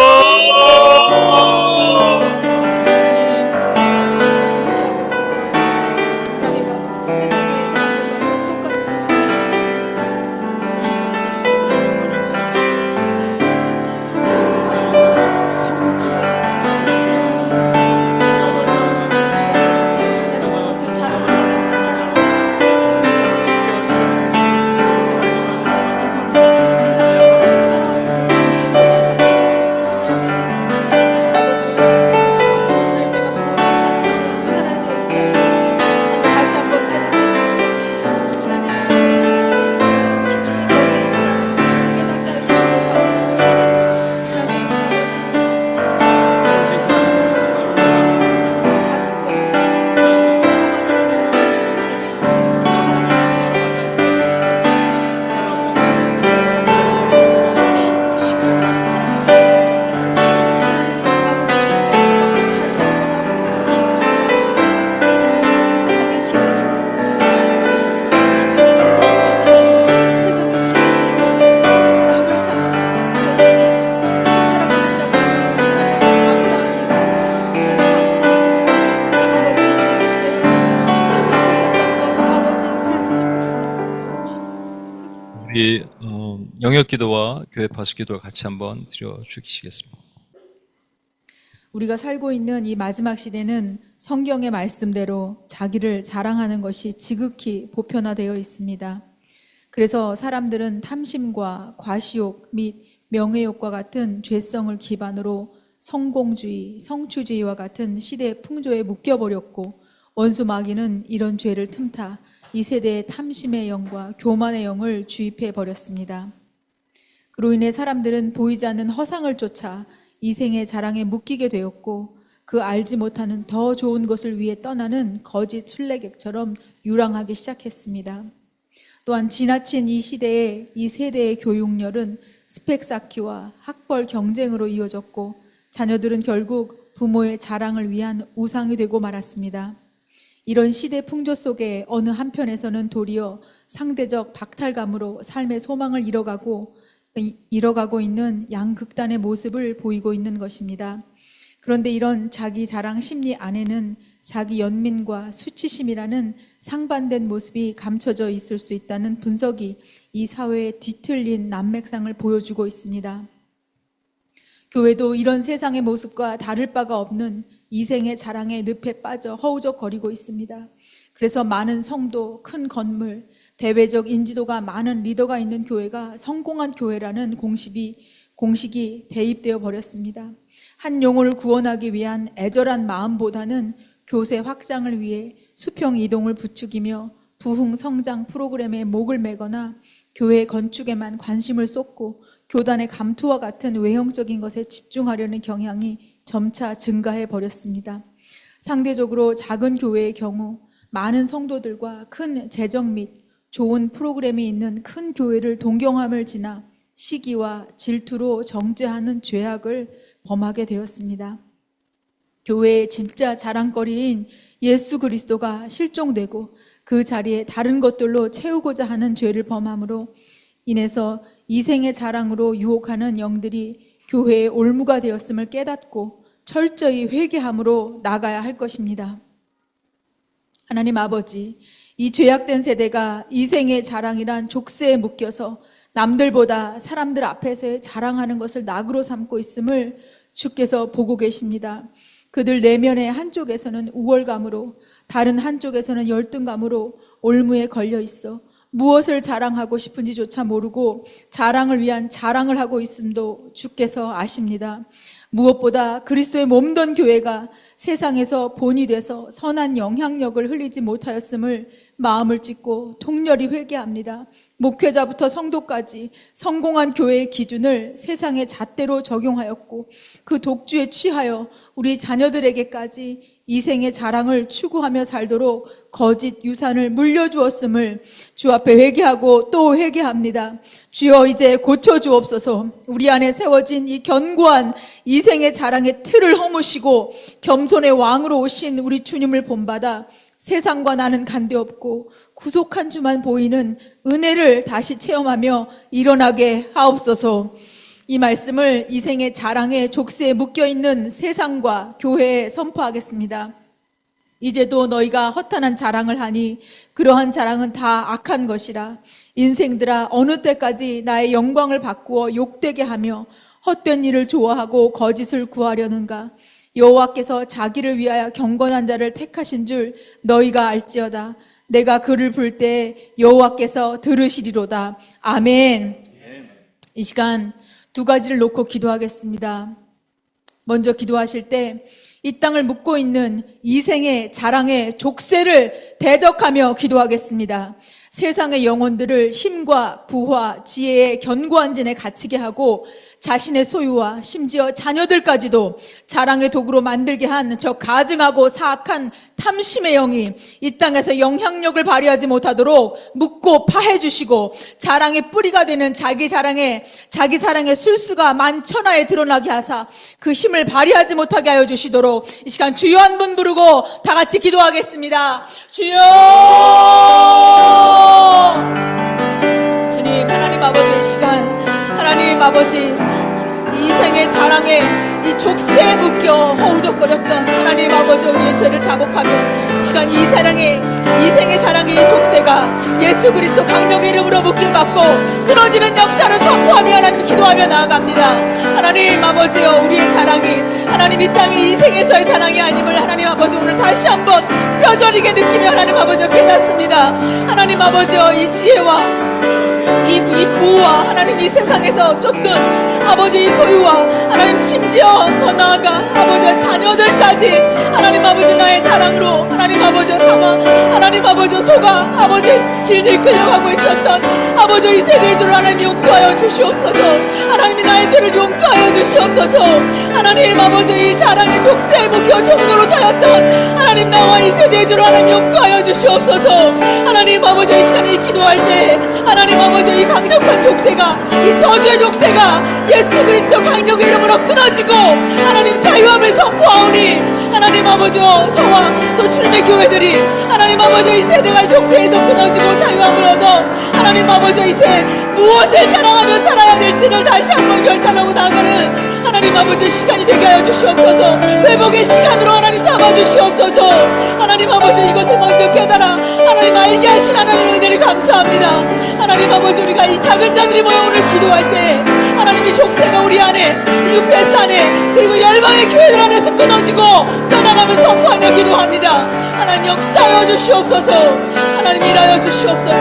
[SPEAKER 1] 우리 영역기도와 교회 파수기도를 같이 한번 드려주시겠습니다.
[SPEAKER 3] 우리가 살고 있는 이 마지막 시대는 성경의 말씀대로 자기를 자랑하는 것이 지극히 보편화되어 있습니다. 그래서 사람들은 탐심과 과시욕 및 명예욕과 같은 죄성을 기반으로 성공주의, 성취주의와 같은 시대 풍조에 묶여버렸고, 원수 마귀는 이런 죄를 틈타 이 세대의 탐심의 영과 교만의 영을 주입해 버렸습니다. 그로 인해 사람들은 보이지 않는 허상을 쫓아 이생의 자랑에 묶이게 되었고, 그 알지 못하는 더 좋은 것을 위해 떠나는 거짓 순례객처럼 유랑하기 시작했습니다. 또한 지나친 이 시대의 이 세대의 교육열은 스펙 쌓기와 학벌 경쟁으로 이어졌고, 자녀들은 결국 부모의 자랑을 위한 우상이 되고 말았습니다. 이런 시대 풍조 속에 어느 한편에서는 도리어 상대적 박탈감으로 삶의 소망을 잃어가고 있는 양극단의 모습을 보이고 있는 것입니다. 그런데 이런 자기 자랑 심리 안에는 자기 연민과 수치심이라는 상반된 모습이 감춰져 있을 수 있다는 분석이 이 사회의 뒤틀린 난맥상을 보여주고 있습니다. 교회도 이런 세상의 모습과 다를 바가 없는 이생의 자랑의 늪에 빠져 허우적거리고 있습니다. 그래서 많은 성도, 큰 건물, 대외적 인지도가 많은 리더가 있는 교회가 성공한 교회라는 공식이 대입되어 버렸습니다. 한 영혼을 구원하기 위한 애절한 마음보다는 교세 확장을 위해 수평 이동을 부추기며 부흥 성장 프로그램에 목을 매거나 교회 건축에만 관심을 쏟고 교단의 감투와 같은 외형적인 것에 집중하려는 경향이 점차 증가해 버렸습니다. 상대적으로 작은 교회의 경우 많은 성도들과 큰 재정 및 좋은 프로그램이 있는 큰 교회를 동경함을 지나 시기와 질투로 정죄하는 죄악을 범하게 되었습니다. 교회의 진짜 자랑거리인 예수 그리스도가 실종되고 그 자리에 다른 것들로 채우고자 하는 죄를 범함으로 인해서 이생의 자랑으로 유혹하는 영들이 교회의 올무가 되었음을 깨닫고 철저히 회개함으로 나가야 할 것입니다. 하나님 아버지, 이 죄악된 세대가 이생의 자랑이란 족쇄에 묶여서 남들보다 사람들 앞에서의 자랑하는 것을 낙으로 삼고 있음을 주께서 보고 계십니다. 그들 내면의 한쪽에서는 우월감으로, 다른 한쪽에서는 열등감으로 올무에 걸려 있어 무엇을 자랑하고 싶은지조차 모르고 자랑을 위한 자랑을 하고 있음도 주께서 아십니다. 무엇보다 그리스도의 몸된 교회가 세상에서 본이 돼서 선한 영향력을 흘리지 못하였음을 마음을 찢고 통렬히 회개합니다. 목회자부터 성도까지 성공한 교회의 기준을 세상의 잣대로 적용하였고 그 독주에 취하여 우리 자녀들에게까지 이생의 자랑을 추구하며 살도록 거짓 유산을 물려주었음을 주 앞에 회개하고 또 회개합니다. 주여 이제 고쳐주옵소서. 우리 안에 세워진 이 견고한 이생의 자랑의 틀을 허무시고 겸손의 왕으로 오신 우리 주님을 본받아 세상과 나는 관계없고 구속한 주만 보이는 은혜를 다시 체험하며 일어나게 하옵소서. 이 말씀을 이생의 자랑의 족쇄에 묶여있는 세상과 교회에 선포하겠습니다. 이제도 너희가 허탄한 자랑을 하니 그러한 자랑은 다 악한 것이라. 인생들아, 어느 때까지 나의 영광을 바꾸어 욕되게 하며 헛된 일을 좋아하고 거짓을 구하려는가. 여호와께서 자기를 위하여 경건한 자를 택하신 줄 너희가 알지어다. 내가 그를 부를 때 여호와께서 들으시리로다. 아멘. 이 시간 두 가지를 놓고 기도하겠습니다. 먼저 기도하실 때 이 땅을 묻고 있는 이생의 자랑의 족쇄를 대적하며 기도하겠습니다. 세상의 영혼들을 힘과 부와 지혜의 견고한 진에 갇히게 하고 자신의 소유와 심지어 자녀들까지도 자랑의 도구로 만들게 한 저 가증하고 사악한 탐심의 영이 이 땅에서 영향력을 발휘하지 못하도록 묶고 파해 주시고 자랑의 뿌리가 되는 자기 사랑의 술수가 만천하에 드러나게 하사 그 힘을 발휘하지 못하게 하여 주시도록 이 시간 주여 한 분 부르고 다 같이 기도하겠습니다. 주여! 주님, 하나님 아버지, 이 시간 하나님 아버지, 이생의 자랑에 이 족쇄에 묶여 허우적거렸던 하나님 아버지, 우리의 죄를 자복하며 이 시간 이생의 자랑의 이 족쇄가 예수 그리스도 강력의 이름으로 묶임받고 끊어지는 역사를 선포하며 하나님 기도하며 나아갑니다. 하나님 아버지여, 우리의 자랑이 하나님 이 땅의 이생에서의 자랑이 아님을 하나님 아버지 오늘 다시 한번 뼈저리게 느끼며 하나님 아버지 깨닫습니다. 하나님 아버지여, 이 지혜와 이 부와 하나님 이 세상에서 쫓는 아버지 이 소유와 하나님 심지어 더 나아가 아버지 자녀들까지 하나님 아버지 나의 자랑으로 하나님 아버지 삼아 하나님 아버지 속아 아버지 질질 끌려가고 있었던 아버지 이 세대의 죄를 하나님 용서하여 주시옵소서. 하나님이 나의 죄를 용서하여 주시옵소서. 하나님 아버지 이 자랑의 족쇄에 묶여 종노릇하였던 하나님 나와 이 세대의 죄를 하나님 용서하여 주시옵소서. 하나님 아버지 이 시간에 기도할 때 하나님 아버지 이 강력한 족쇄가 이 저주의 족쇄가 예수 그리스도 강력의 이름으로 끊어지고 하나님 자유함을 선포하오니 하나님 아버지 저와 또 주님의 교회들이 하나님 아버지 이 세대가 족쇄에서 끊어지고 자유함을 얻어 하나님 아버지 이세 무엇을 자랑하며 살아야 될지를 다시 한번 결단하고 나가는 하나님 아버지 시간이 되게 하여 주시옵소서. 회복의 시간으로 하나님 삼아 주시옵소서. 하나님 아버지 이것을 먼저 깨달아 하나님 알게 하신 하나님의 은혜를 감사합니다. 하나님 아버지 우리가 이 작은 자들이 모여 오늘 기도할 때 하나님 이 족쇄가 우리 안에 이 UPS 안에 그리고 열방의 교회들 안에서 끊어지고 떠나가며 선포하며 기도합니다. 하나님 역사하여 주시옵소서. 하나님 일하여 주시옵소서.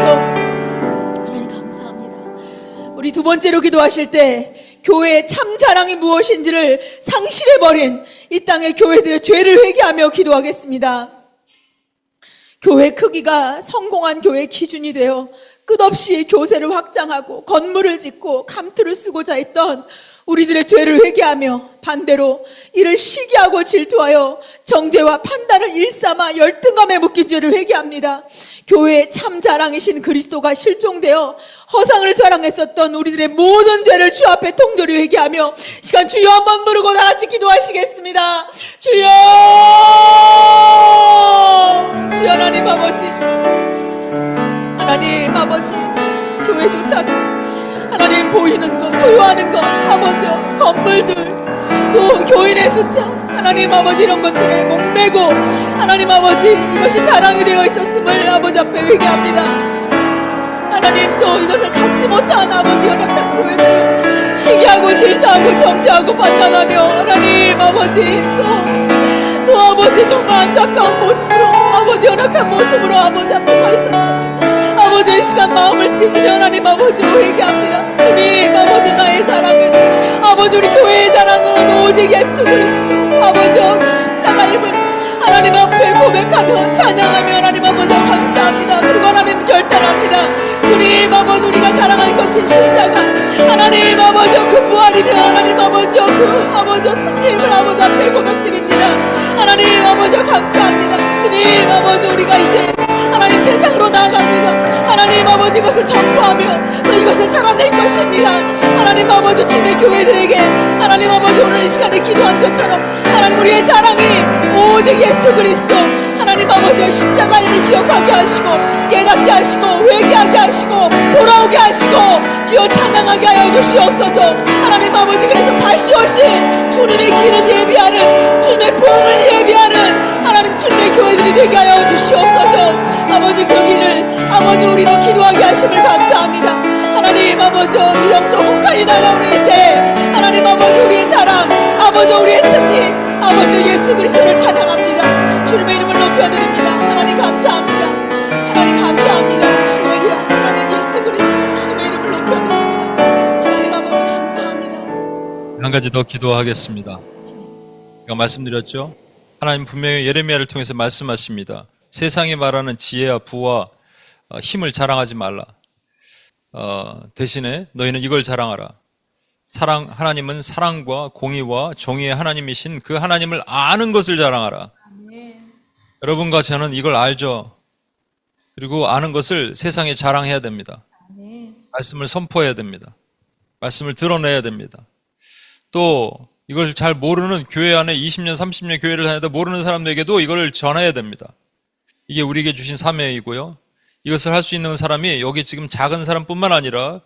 [SPEAKER 3] 하나님 감사합니다. 우리 두 번째로 기도하실 때 교회의 참 자랑이 무엇인지를 상실해버린 이 땅의 교회들의 죄를 회개하며 기도하겠습니다. 교회 크기가 성공한 교회의 기준이 되어 끝없이 교세를 확장하고 건물을 짓고 감투를 쓰고자 했던 우리들의 죄를 회개하며 반대로 이를 시기하고 질투하여 정죄와 판단을 일삼아 열등감에 묶인 죄를 회개합니다. 교회의 참 자랑이신 그리스도가 실종되어 허상을 자랑했었던 우리들의 모든 죄를 주 앞에 통절히 회개하며 시간 주여 한번 부르고 다 같이 기도하시겠습니다. 주여! 주여 하나님 아버지, 하나님 아버지, 교회조차도 하나님 보이는 것, 소유하는 것, 아버지 건물들, 또 교인의 숫자, 하나님 아버지 이런 것들에 목매고 하나님 아버지 이것이 자랑이 되어 있었음을 아버지 앞에 회개합니다. 하나님 또 이것을 갖지 못한 아버지 연약한 교회들은 시기하고 질투하고 정죄하고 판단하며 하나님 아버지 또 아버지 정말 안타까운 모습으로 아버지 연약한 모습으로 아버지 앞에 서 있었어요. 아버지 이 시간 마음을 찢으며 하나님 아버지 회개합니다. 주님 아버지 나의 자랑은 아버지 우리 교회의 자랑은 오직 예수 그리스도 아버지 우리 십자가임을 하나님 앞에 고백하며 찬양하며 하나님 아버지 감사합니다. 그리고 하나님 결단합니다. 주님 아버지 우리가 자랑할 것이 십자가 하나님 아버지 그 부활이며 하나님 아버지 그 아버지 승리임을 아버지 앞에 고백드립니다. 하나님 아버지 감사합니다. 주님 아버지 우리가 이제 하나님 세상으로 나아갑니다. 하나님 아버지 이것을 선포하며 또 이것을 살아낼 것입니다. 하나님 아버지 주님의 교회들에게 하나님 아버지 오늘 이 시간에 기도한 것처럼 하나님 우리의 자랑이 오직 예수 그리스도 하나님 아버지의 십자가임을 기억하게 하시고 깨닫게 하시고 회개하게 하시고 돌아오게 하시고 주여 찬양하게 하여 주시옵소서. 하나님 아버지 그래서 다시 오실 주님의 길을 예비하는 주님의 부흥을 예비하는 하나님 주님의 교회들이 되게 하여 주시옵소서. 아버지 그 길을 아버지 우리로 기도하게 하심을 감사합니다. 하나님 아버지 이 영적 혹한이 다가오는 때 하나님 아버지 우리의 자랑 아버지 우리의 승리 아버지 예수 그리스도를 찬양합니다. 주님의 이름을 높여드립니다. 하나님 감사합니다. 하나님 감사합니다. 할렐루야. 하나님 예수 그리스도 주님의 이름을 높여드립니다. 하나님 아버지 감사합니다.
[SPEAKER 1] 한 가지 더 기도하겠습니다. 제가 말씀드렸죠. 하나님 분명히 예레미야를 통해서 말씀하십니다. 세상이 말하는 지혜와 부와 힘을 자랑하지 말라. 대신에 너희는 이걸 자랑하라. 하나님은 사랑과 공의와 정의의 하나님이신 그 하나님을 아는 것을 자랑하라. 여러분과 저는 이걸 알죠. 그리고 아는 것을 세상에 자랑해야 됩니다. 말씀을 선포해야 됩니다. 말씀을 드러내야 됩니다. 또 이걸 잘 모르는 교회 안에 20년, 30년 교회를 다니다 모르는 사람들에게도 이걸 전해야 됩니다. 이게 우리에게 주신 사명이고요. 이것을 할 수 있는 사람이 여기 지금 작은 사람뿐만 아니라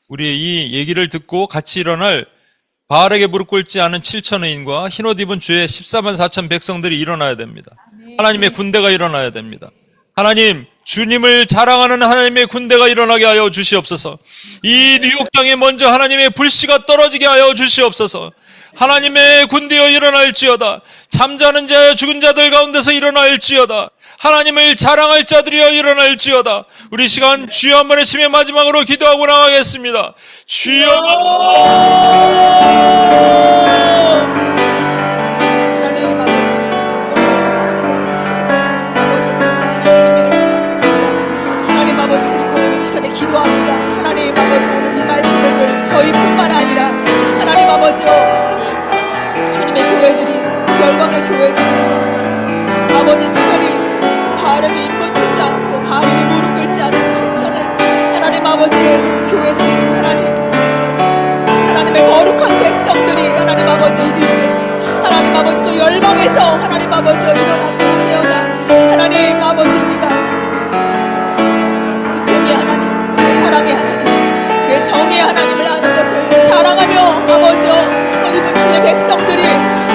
[SPEAKER 1] 우리의 이 얘기를 듣고 같이 일어날 바알에게 무릎 꿇지 않은 7천의인과 흰옷 입은 주의 14만 4천 백성들이 일어나야 됩니다. 하나님의 군대가 일어나야 됩니다. 하나님, 주님을 자랑하는 하나님의 군대가 일어나게 하여 주시옵소서. 이 뉴욕 땅에 먼저 하나님의 불씨가 떨어지게 하여 주시옵소서. 하나님의 군대여 일어날지어다. 잠자는 자여 죽은 자들 가운데서 일어날지어다. 하나님을 자랑할 자들이여 일어날지어다. 우리 시간 주여 한번 외치며 마지막으로 기도하고 나가겠습니다. 주여.
[SPEAKER 3] 하나님 아버지 하나님 아버지 그리고 이 시간에 기도합니다. 하나님 아버지 오늘 이 말씀을 저희뿐만 아니라 하나님 아버지요 주님의 교회들이 열방의 교회들이 아버지 특별히 바알에게 입맞추지 않고 바알에게 무릎 꿇지 않은 7천의 하나님 아버지의 교회들이 하나님의 거룩한 백성들이 하나님 아버지 이 뉴욕에서 하나님 아버지 또 열방에서 하나님 아버지 일어나고 깨어나 하나님 아버지 우리가 공의 하나님 우리의 사랑의 하나님 우리의 정의의 하나님을 아는 것을 자랑하며 아버지여 힘을 입은 주의 백성들이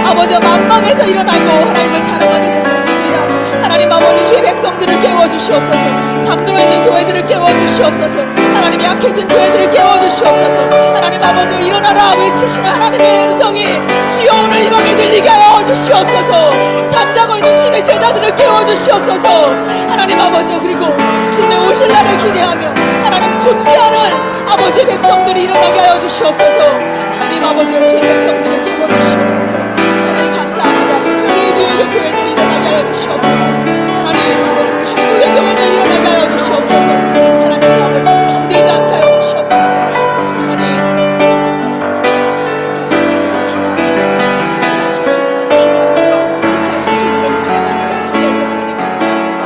[SPEAKER 3] 아버지여 만방에서 일어나고 하나님을 자랑하게 될 것입니다. 하나님 아버지 주의 백성들을 깨워주시옵소서. 잠들어 있는 교회들을 깨워주시옵소서. 하나님 약해진 교회들을 깨워주시옵소서. 하나님 아버지 일어나라 외치시는 하나님의 음성이 주여 오늘 이 밤에 들리게 하여 주시옵소서. 잠자고 있는 주님의 제자들을 깨워주시옵소서. 하나님 아버지 그리고 주님의 오실 날을 기대하며 하나님 준비하는 아버지의 백성들이 일어나게 하여 주시옵소서. 하나님 아버지 주의 백성들을 깨워주시옵소서. 하나님 감사합니다. 특별히 뉴욕의 교회들이 일어나게 하여 주시옵소서. 하나님 아버지 한국의 교회들 일어나게 하여 주시옵소서. 하나님 아버지 잠들지 않게 하여 주시옵소서. 하나님 하신 주님을 찬양합니다. 하나님 감사합니다.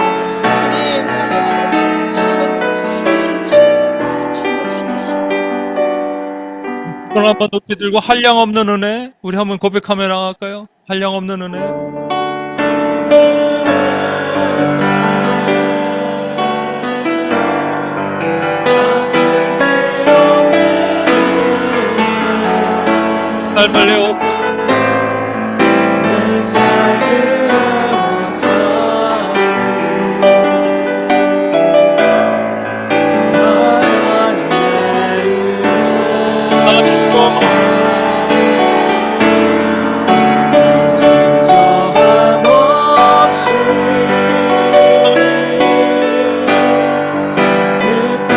[SPEAKER 3] 주님 하나님 아버지 주님은 반드시 오십니다. 주님은 반드시
[SPEAKER 1] 손 한번 높이 들고 한량 없는 은혜 우리 한번 고백하며 나갈까요? 한량 없는 은혜. 삶을 내어서
[SPEAKER 2] 내 삶을 내어서
[SPEAKER 1] 나 죽어
[SPEAKER 2] 주저함 없이 그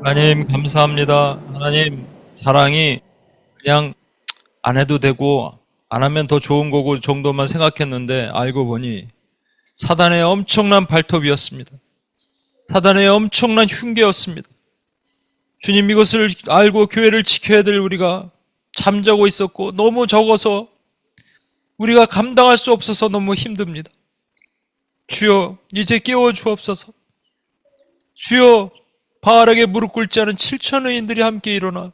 [SPEAKER 1] 하나님 감사합니다. 하나님 사랑이 그냥 안 해도 되고 안 하면 더 좋은 거고 정도만 생각했는데 알고 보니 사단의 엄청난 발톱이었습니다. 사단의 엄청난 흉계였습니다. 주님 이것을 알고 교회를 지켜야 될 우리가 잠자고 있었고 너무 적어서 우리가 감당할 수 없어서 너무 힘듭니다. 주여 이제 깨워 주옵소서. 주여 바알에게 무릎 꿇지 않은 7천 의인들이 함께 일어나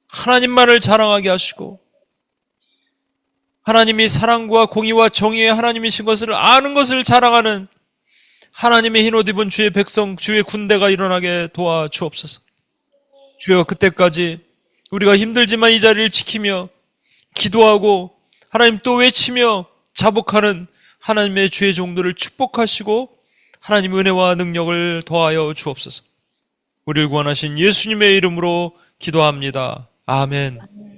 [SPEAKER 1] 하나님만을 자랑하게 하시고 하나님이 사랑과 공의와 정의의 하나님이신 것을 아는 것을 자랑하는 하나님의 흰옷 입은 주의 백성, 주의 군대가 일어나게 도와주옵소서. 주여 그때까지 우리가 힘들지만 이 자리를 지키며 기도하고 하나님 또 외치며 자복하는 하나님의 주의 종들을 축복하시고 하나님 은혜와 능력을 더하여 주옵소서. 우리를 구원하신 예수님의 이름으로 기도합니다. 아멘.